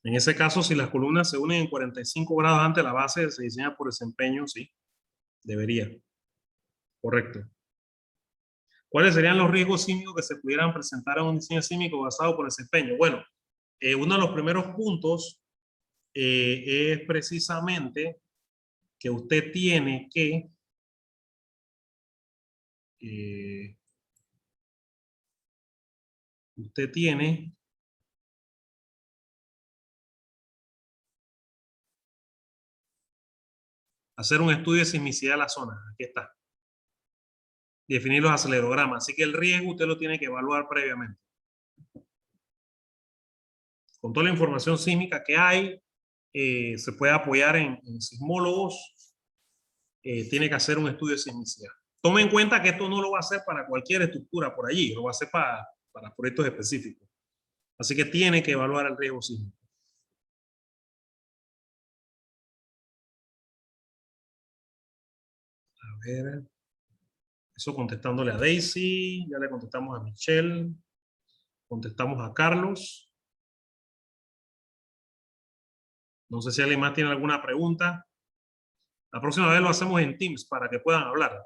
En ese caso, si las columnas se unen en 45 grados ante la base, se diseña por desempeño, sí, debería. Correcto. ¿Cuáles serían los riesgos sísmicos que se pudieran presentar en un diseño sísmico basado por desempeño? Bueno, uno de los primeros puntos es precisamente que usted tiene que eh, usted tiene hacer un estudio de sismicidad de la zona. Aquí está. Definir los acelerogramas. Así que el riesgo usted lo tiene que evaluar previamente. Con toda la información sísmica que hay, se puede apoyar en sismólogos. Tiene que hacer un estudio de sismicidad. Tome en cuenta que esto no lo va a hacer para cualquier estructura por allí, lo va a hacer para proyectos específicos. Así que tiene que evaluar el riesgo sísmico. A ver, eso contestándole a Daisy, ya le contestamos a Michelle, contestamos a Carlos. No sé si alguien más tiene alguna pregunta. La próxima vez lo hacemos en Teams para que puedan hablar.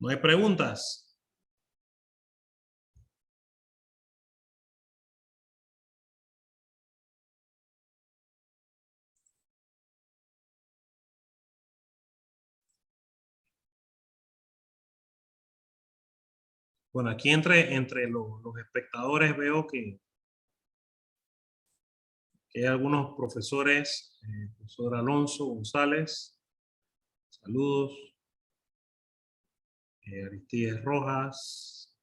¿No hay preguntas? Bueno, aquí entre los espectadores veo que hay algunos profesores, profesor Alonso González, saludos, Aristides Rojas,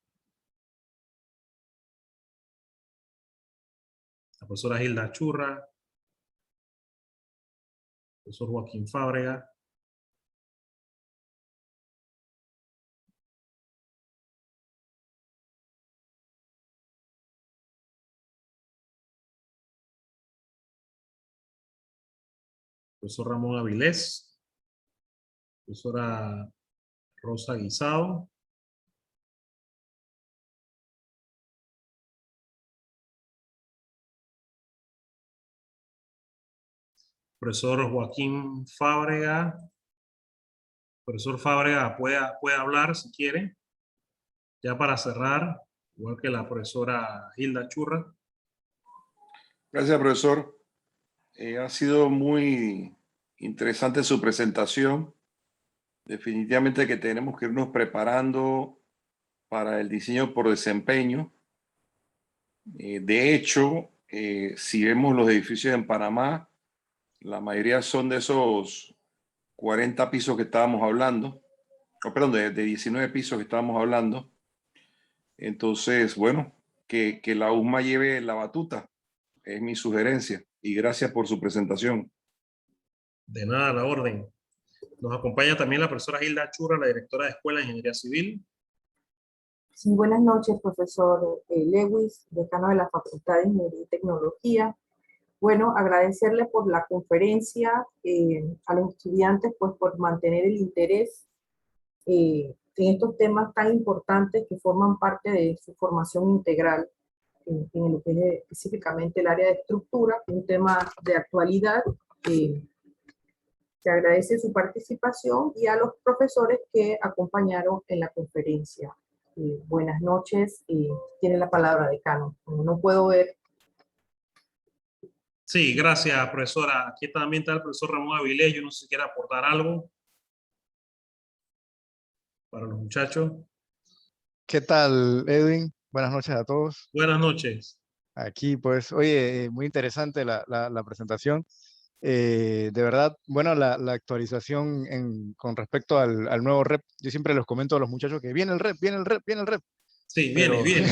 la profesora Hilda Churra, profesor Joaquín Fábrega, profesor Ramón Avilés, profesora Rosa Guisado, profesor Joaquín Fábrega. Profesor Fábrega puede hablar si quiere, ya para cerrar, igual que la profesora Hilda Churra. Gracias, profesor. Ha sido muy interesante su presentación. Definitivamente que tenemos que irnos preparando para el diseño por desempeño. De hecho, si vemos los edificios en Panamá, la mayoría son de esos 40 pisos que estábamos hablando, perdón, de 19 pisos que estábamos hablando. Entonces, bueno, que la USMA lleve la batuta, es mi sugerencia. Y gracias por su presentación. De nada, a la orden. Nos acompaña también la profesora Hilda Churra, la directora de Escuela de Ingeniería Civil. Sí, buenas noches, profesor Lewis, decano de la Facultad de Ingeniería y Tecnología. Bueno, agradecerle por la conferencia, a los estudiantes pues por mantener el interés en estos temas tan importantes que forman parte de su formación integral en lo que es específicamente el área de estructura, un tema de actualidad. Se agradece su participación y a los profesores que acompañaron en la conferencia. Buenas noches, tiene la palabra decano. No puedo ver. Sí, gracias, profesora. Aquí también está el profesor Ramón Avilés. Yo no sé si quiere aportar algo para los muchachos. ¿Qué tal, Edwin? Buenas noches a todos. Buenas noches. Aquí, pues, oye, muy interesante la presentación. De verdad, bueno, la actualización con respecto al nuevo rep. Yo siempre les comento a los muchachos que viene el rep, viene el rep, viene el rep. Sí, viene, pero, viene.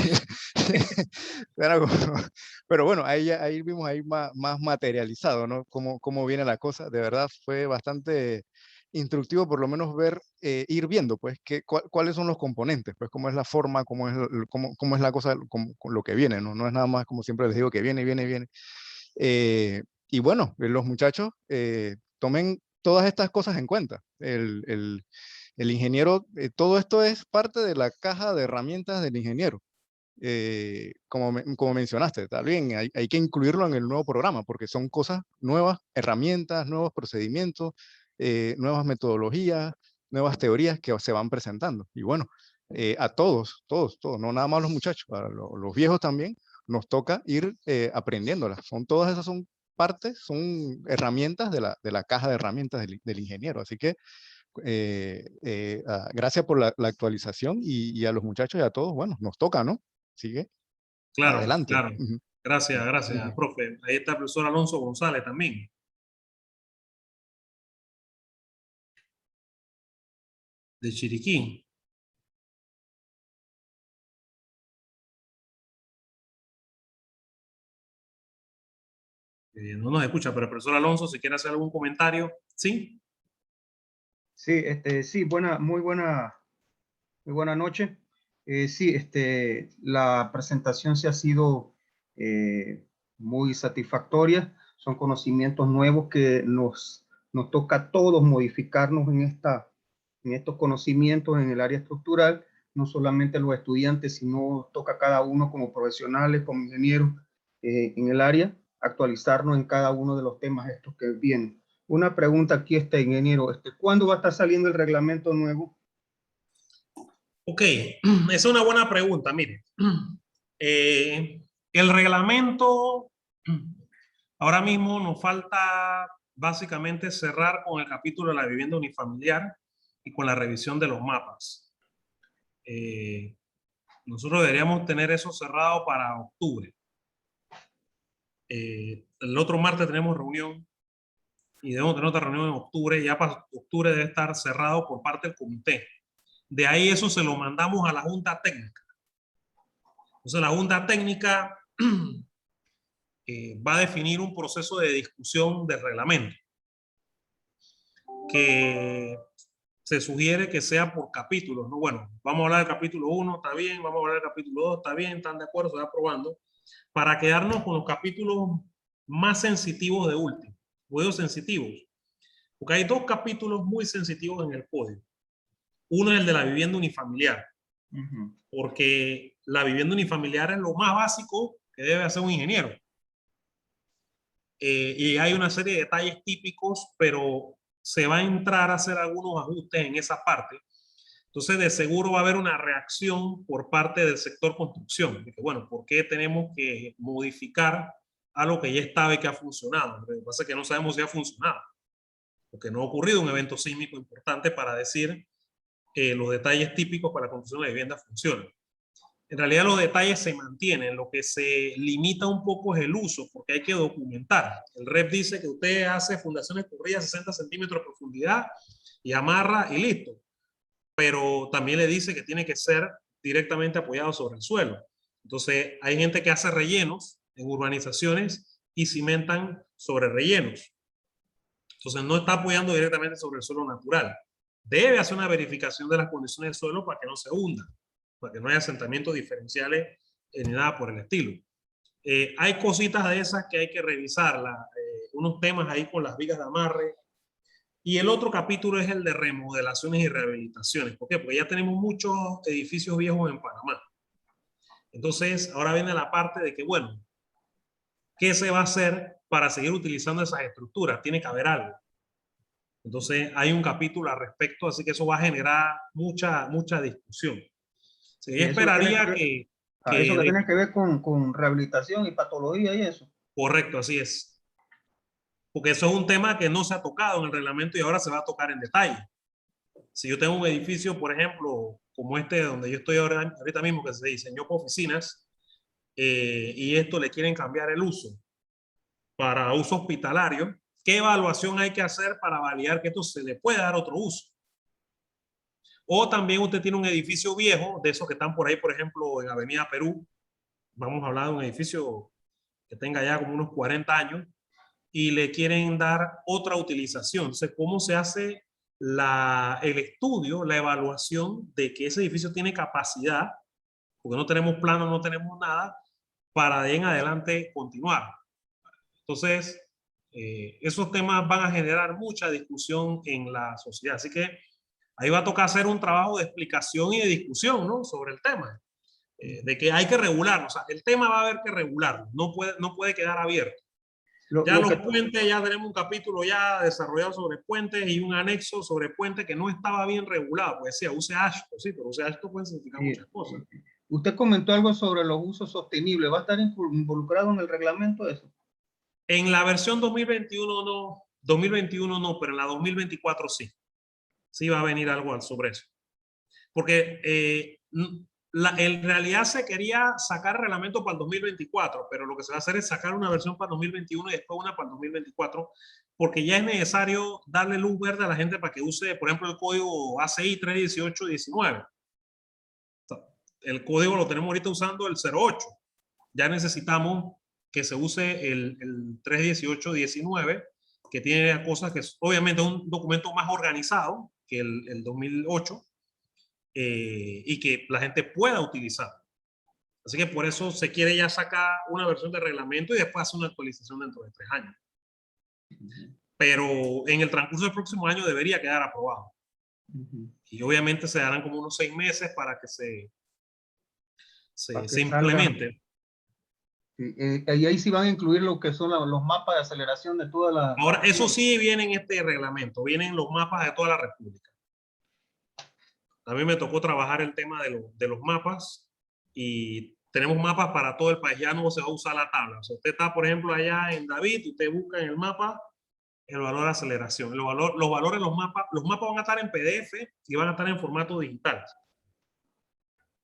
pero, pero bueno, ahí vimos ahí más materializado, ¿no? Cómo viene la cosa. De verdad fue bastante instructivo por lo menos ver, ir viendo, pues, cuáles son los componentes, pues, cómo es la forma, cómo es la cosa, con lo que viene, ¿no? No es nada más como siempre les digo que viene. Y bueno, los muchachos tomen todas estas cosas en cuenta. El ingeniero, todo esto es parte de la caja de herramientas del ingeniero. Como mencionaste, está bien, hay que incluirlo en el nuevo programa porque son cosas nuevas, herramientas, nuevos procedimientos, nuevas metodologías, nuevas teorías que se van presentando. Y bueno, a todos, no nada más a los muchachos, a los viejos también, nos toca ir aprendiéndolas. Todas esas son partes, son herramientas de la caja de herramientas del ingeniero. Así que gracias por la actualización y a los muchachos y a todos, bueno, nos toca, ¿no? Sigue Claro, adelante. claro. Gracias, profe. Ahí está el profesor Alonso González también. De Chiriquí. No nos escucha, pero el profesor Alonso, si quiere hacer algún comentario, ¿sí? Sí, sí, muy buena noche. Sí, la presentación sí ha sido muy satisfactoria. Son conocimientos nuevos que nos toca a todos modificarnos en estos conocimientos en el área estructural, no solamente los estudiantes, sino toca a cada uno como profesionales, como ingenieros en el área, actualizarnos en cada uno de los temas estos que vienen. Una pregunta aquí, ingeniero, ¿cuándo va a estar saliendo el reglamento nuevo? Ok, esa es una buena pregunta. Mire, el reglamento, ahora mismo nos falta básicamente cerrar con el capítulo de la vivienda unifamiliar y con la revisión de los mapas. Nosotros deberíamos tener eso cerrado para octubre. El otro martes tenemos reunión y debemos tener otra reunión en octubre. Ya para octubre debe estar cerrado por parte del comité. De ahí eso se lo mandamos a la Junta Técnica. Entonces la Junta Técnica va a definir un proceso de discusión del reglamento que se sugiere que sea por capítulos, ¿no? Bueno, vamos a hablar del capítulo 1, está bien, vamos a hablar del capítulo 2, está bien, están de acuerdo, se va aprobando, para quedarnos con los capítulos más sensitivos de último. Juegos sensitivos, porque hay dos capítulos muy sensitivos en el código. Uno es el de la vivienda unifamiliar, porque la vivienda unifamiliar es lo más básico que debe hacer un ingeniero. Y hay una serie de detalles típicos, pero se va a entrar a hacer algunos ajustes en esa parte. Entonces, de seguro va a haber una reacción por parte del sector construcción. De que, bueno, ¿por qué tenemos que modificar algo que ya estaba y que ha funcionado? Lo que pasa es que no sabemos si ha funcionado, porque no ha ocurrido un evento sísmico importante para decir los detalles típicos para la construcción de vivienda funcionan. En realidad los detalles se mantienen, lo que se limita un poco es el uso, porque hay que documentar. El REP dice que usted hace fundaciones corridas 60 centímetros de profundidad y amarra y listo. Pero también le dice que tiene que ser directamente apoyado sobre el suelo. Entonces hay gente que hace rellenos en urbanizaciones y cimentan sobre rellenos. Entonces no está apoyando directamente sobre el suelo natural. Debe hacer una verificación de las condiciones del suelo para que no se hunda, para que no haya asentamientos diferenciales ni nada por el estilo. Hay cositas de esas que hay que revisarlas, unos temas ahí con las vigas de amarre. Y el otro capítulo es el de remodelaciones y rehabilitaciones. ¿Por qué? Porque ya tenemos muchos edificios viejos en Panamá. Entonces, ahora viene la parte de que, bueno, ¿qué se va a hacer para seguir utilizando esas estructuras? Tiene que haber algo. Entonces, hay un capítulo al respecto, así que eso va a generar mucha discusión. Sí, yo esperaría que eso que tiene que ver con rehabilitación y patología y eso. Correcto, así es. Porque eso es un tema que no se ha tocado en el reglamento y ahora se va a tocar en detalle. Si yo tengo un edificio, por ejemplo, como este donde yo estoy ahorita mismo, que se diseñó para oficinas, y esto le quieren cambiar el uso para uso hospitalario, ¿qué evaluación hay que hacer para validar que esto se le puede dar otro uso? O también usted tiene un edificio viejo, de esos que están por ahí, por ejemplo, en Avenida Perú. Vamos a hablar de un edificio que tenga ya como unos 40 años y le quieren dar otra utilización. Entonces, ¿cómo se hace el estudio, la evaluación de que ese edificio tiene capacidad? Porque no tenemos plano, no tenemos nada, para de ahí en adelante continuar. Entonces, esos temas van a generar mucha discusión en la sociedad. Así que ahí va a tocar hacer un trabajo de explicación y de discusión, ¿no? Sobre el tema. De que hay que regularlo. O sea, el tema va a haber que regularlo. No puede quedar abierto. Ya los puentes, ya tenemos un capítulo ya desarrollado sobre puentes y un anexo sobre puentes que no estaba bien regulado. Pues decía, use AASHTO, sí, pero use AASHTO puede significar muchas cosas. Usted comentó algo sobre los usos sostenibles. ¿Va a estar involucrado en el reglamento eso? En la versión 2021 no, pero en la 2024 sí. Sí va a venir algo sobre eso. Porque en realidad se quería sacar el reglamento para el 2024, pero lo que se va a hacer es sacar una versión para el 2021 y después una para el 2024, porque ya es necesario darle luz verde a la gente para que use, por ejemplo, el código ACI 31819. El código lo tenemos ahorita usando el 08. Ya necesitamos que se use el 31819, que tiene cosas que obviamente es un documento más organizado que el 2008, y que la gente pueda utilizar. Así que por eso se quiere ya sacar una versión de reglamento y después hacer una actualización dentro de 3 años. Pero en el transcurso del próximo año debería quedar aprobado. Y obviamente se darán como unos 6 meses para que se implemente. Y ahí sí van a incluir lo que son los mapas de aceleración de toda la... Ahora, eso sí viene en este reglamento, vienen los mapas de toda la República. A mí me tocó trabajar el tema de los mapas y tenemos mapas para todo el país. Ya no se va a usar la tabla. O sea, usted está, por ejemplo, allá en David, usted busca en el mapa el valor de aceleración. Los valores, los mapas van a estar en PDF y van a estar en formato digital.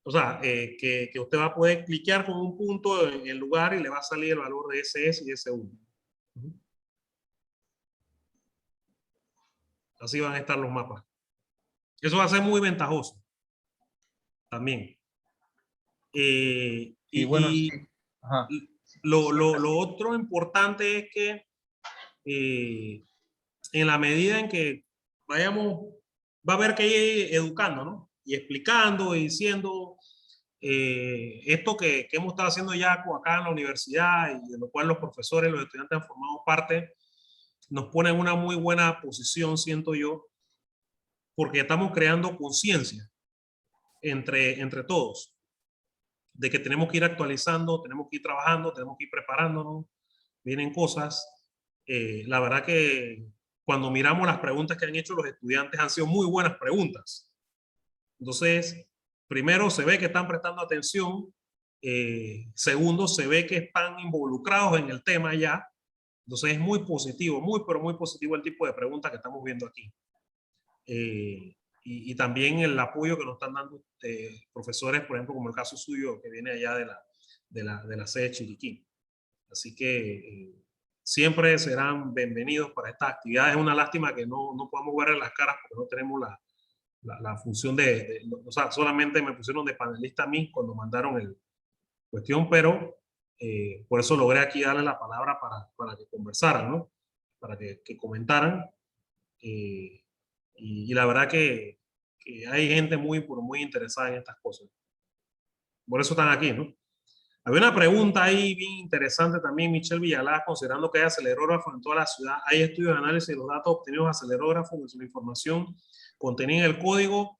O sea, que usted va a poder cliquear con un punto en el lugar y le va a salir el valor de SS y S1. Así van a estar los mapas. Eso va a ser muy ventajoso también. Y bueno, sí. Lo otro importante es que en la medida en que vayamos, va a haber que ir educando, ¿no? Y explicando y diciendo esto que hemos estado haciendo ya acá en la universidad y de lo cual los profesores y los estudiantes han formado parte, nos pone en una muy buena posición, siento yo, porque estamos creando conciencia entre todos, de que tenemos que ir actualizando, tenemos que ir trabajando, tenemos que ir preparándonos, vienen cosas. La verdad que cuando miramos las preguntas que han hecho los estudiantes han sido muy buenas preguntas. Entonces, primero se ve que están prestando atención, segundo se ve que están involucrados en el tema ya. Entonces es muy positivo, pero muy positivo el tipo de preguntas que estamos viendo aquí. Y también el apoyo que nos están dando profesores, por ejemplo, como el caso suyo, que viene allá de la sede de Chiriquí. Así que siempre serán bienvenidos para estas actividades. Es una lástima que no podamos verle las caras porque no tenemos la función o sea, solamente me pusieron de panelista a mí cuando mandaron el cuestión, pero por eso logré aquí darle la palabra para que conversaran, ¿no? Para que comentaran. Y la verdad que hay gente muy interesada en estas cosas. Por eso están aquí, ¿no? Había una pregunta ahí bien interesante también, Michelle Villalaz, considerando que hay acelerógrafos en toda la ciudad. ¿Hay estudios de análisis de los datos obtenidos de acelerógrafos, de la información contenida en el código?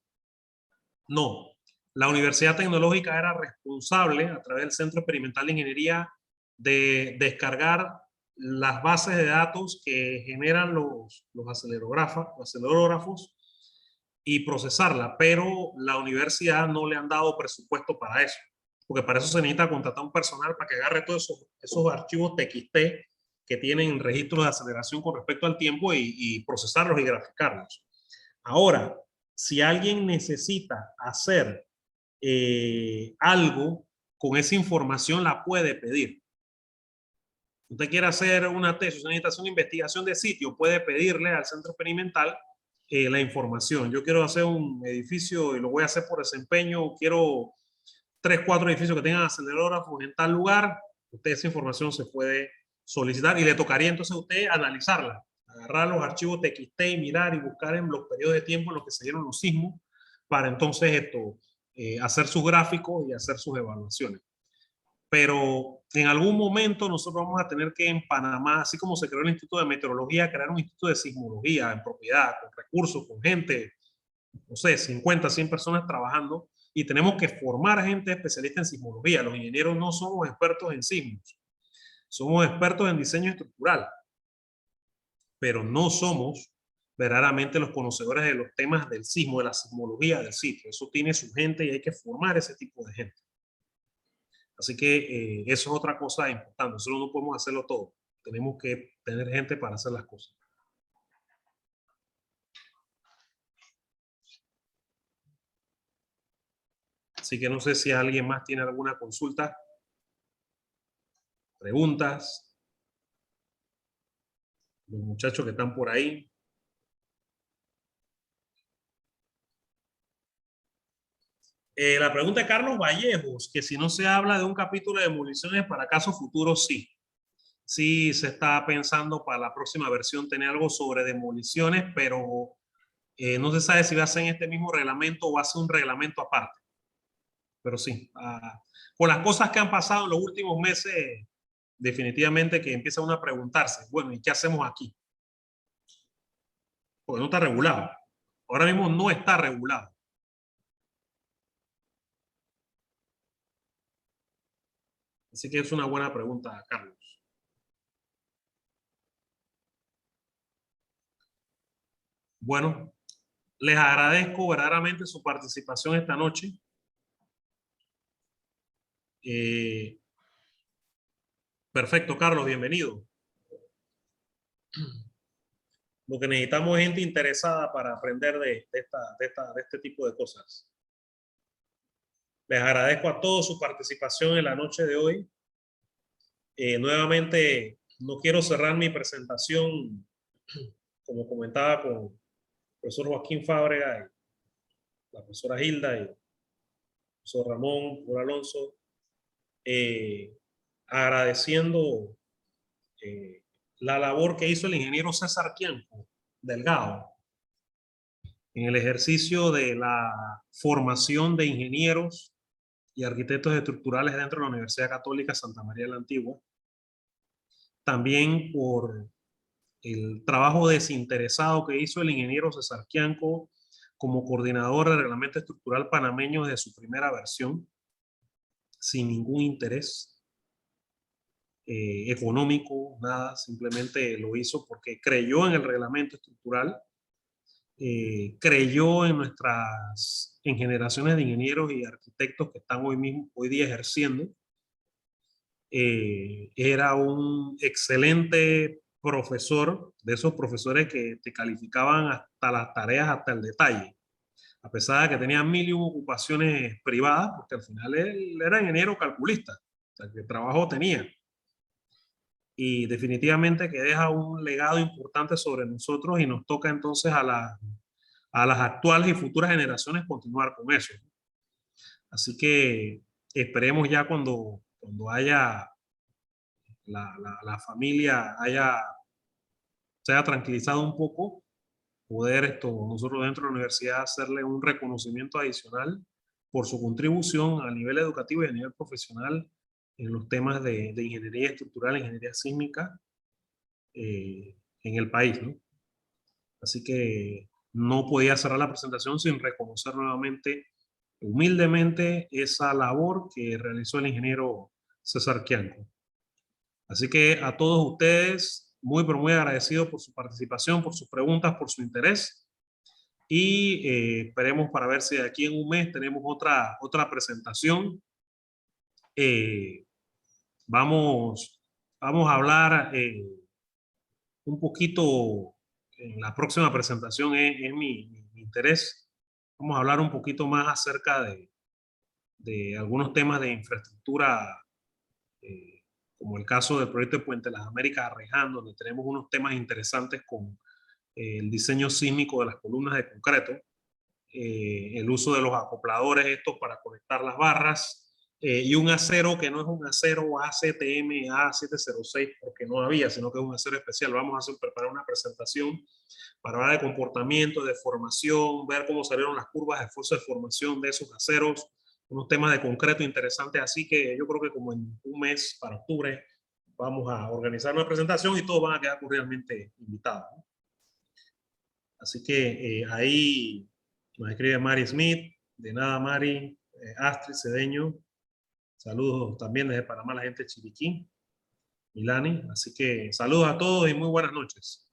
No. La Universidad Tecnológica era responsable, a través del Centro Experimental de Ingeniería, de descargar las bases de datos que generan los acelerógrafos y procesarla, pero la universidad no le han dado presupuesto para eso, porque para eso se necesita contratar un personal para que agarre todos esos archivos TXT que tienen registros de aceleración con respecto al tiempo y procesarlos y graficarlos. Ahora, si alguien necesita hacer algo con esa información, la puede pedir. Usted quiere hacer una tesis, necesita hacer una investigación de sitio, puede pedirle al centro experimental la información. Yo quiero hacer un edificio y lo voy a hacer por desempeño. Quiero 3, 4 edificios que tengan acelerógrafos en tal lugar. Usted esa información se puede solicitar y le tocaría entonces a usted analizarla, agarrar los archivos TXT y mirar y buscar en los periodos de tiempo en los que se dieron los sismos para entonces hacer sus gráficos y hacer sus evaluaciones. Pero en algún momento nosotros vamos a tener que en Panamá, así como se creó el Instituto de Meteorología, crear un Instituto de Sismología en propiedad, con recursos, con gente, no sé, 50, 100 personas trabajando, y tenemos que formar gente especialista en sismología. Los ingenieros no somos expertos en sismos, somos expertos en diseño estructural, pero no somos verdaderamente los conocedores de los temas del sismo, de la sismología del sitio. Eso tiene su gente y hay que formar ese tipo de gente. Así que eso es otra cosa importante. Nosotros no podemos hacerlo todo. Tenemos que tener gente para hacer las cosas. Así que no sé si alguien más tiene alguna consulta, preguntas. Los muchachos que están por ahí. La pregunta de Carlos Vallejos, que si no se habla de un capítulo de demoliciones para casos futuros, sí. Sí se está pensando para la próxima versión tener algo sobre demoliciones, pero no se sabe si va a ser en este mismo reglamento o va a ser un reglamento aparte. Pero sí, con las cosas que han pasado en los últimos meses, definitivamente que empieza uno a preguntarse, bueno, ¿y qué hacemos aquí? Porque no está regulado. Ahora mismo no está regulado. Así que es una buena pregunta, Carlos. Bueno, les agradezco verdaderamente su participación esta noche. Perfecto, Carlos, bienvenido. Lo que necesitamos es gente interesada para aprender de este tipo de cosas. Les agradezco a todos su participación en la noche de hoy. Nuevamente, no quiero cerrar mi presentación, como comentaba con el profesor Joaquín Fábrega y la profesora Hilda y el profesor Ramón por Alonso, agradeciendo la labor que hizo el ingeniero César Quianco Delgado en el ejercicio de la formación de ingenieros y arquitectos estructurales dentro de la Universidad Católica Santa María la Antigua. También por el trabajo desinteresado que hizo el ingeniero César Quianco como coordinador del reglamento estructural panameño desde su primera versión, sin ningún interés económico, nada, simplemente lo hizo porque creyó en el reglamento estructural, creyó en generaciones de ingenieros y arquitectos que están hoy día ejerciendo. Era un excelente profesor, de esos profesores que te calificaban hasta las tareas, hasta el detalle, a pesar de que tenía 1000 ocupaciones privadas, porque al final él era ingeniero calculista, o sea, que trabajo tenía. Y definitivamente que deja un legado importante sobre nosotros y nos toca entonces a las actuales y futuras generaciones continuar con eso. Así que esperemos ya cuando haya la familia se haya tranquilizado un poco, poder nosotros dentro de la universidad hacerle un reconocimiento adicional por su contribución a nivel educativo y a nivel profesional en los temas de ingeniería estructural, ingeniería sísmica en el país, ¿no? Así que no podía cerrar la presentación sin reconocer nuevamente, humildemente, esa labor que realizó el ingeniero César Quianco. Así que a todos ustedes, muy pero muy agradecido por su participación, por sus preguntas, por su interés. Y esperemos para ver si de aquí en un mes tenemos otra presentación. Vamos a hablar un poquito, en la próxima presentación es mi interés. Vamos a hablar un poquito más acerca de algunos temas de infraestructura, como el caso del proyecto de Puente Las Américas Arreján, donde tenemos unos temas interesantes con el diseño sísmico de las columnas de concreto, el uso de los acopladores estos para conectar las barras, y un acero que no es un acero ACTM A706 porque no había, sino que es un acero especial. Vamos a preparar una presentación para hablar de comportamiento, de formación, ver cómo salieron las curvas de esfuerzo de formación de esos aceros, unos temas de concreto interesantes. Así que yo creo que como en un mes, para octubre, vamos a organizar una presentación y todos van a quedar cordialmente invitados, ¿no? Así que ahí nos escribe Mari Smith. De nada, Mari. Astrid Cedeño. Saludos también desde Panamá, la gente de Chiriquí. Milani. Así que saludos a todos y muy buenas noches.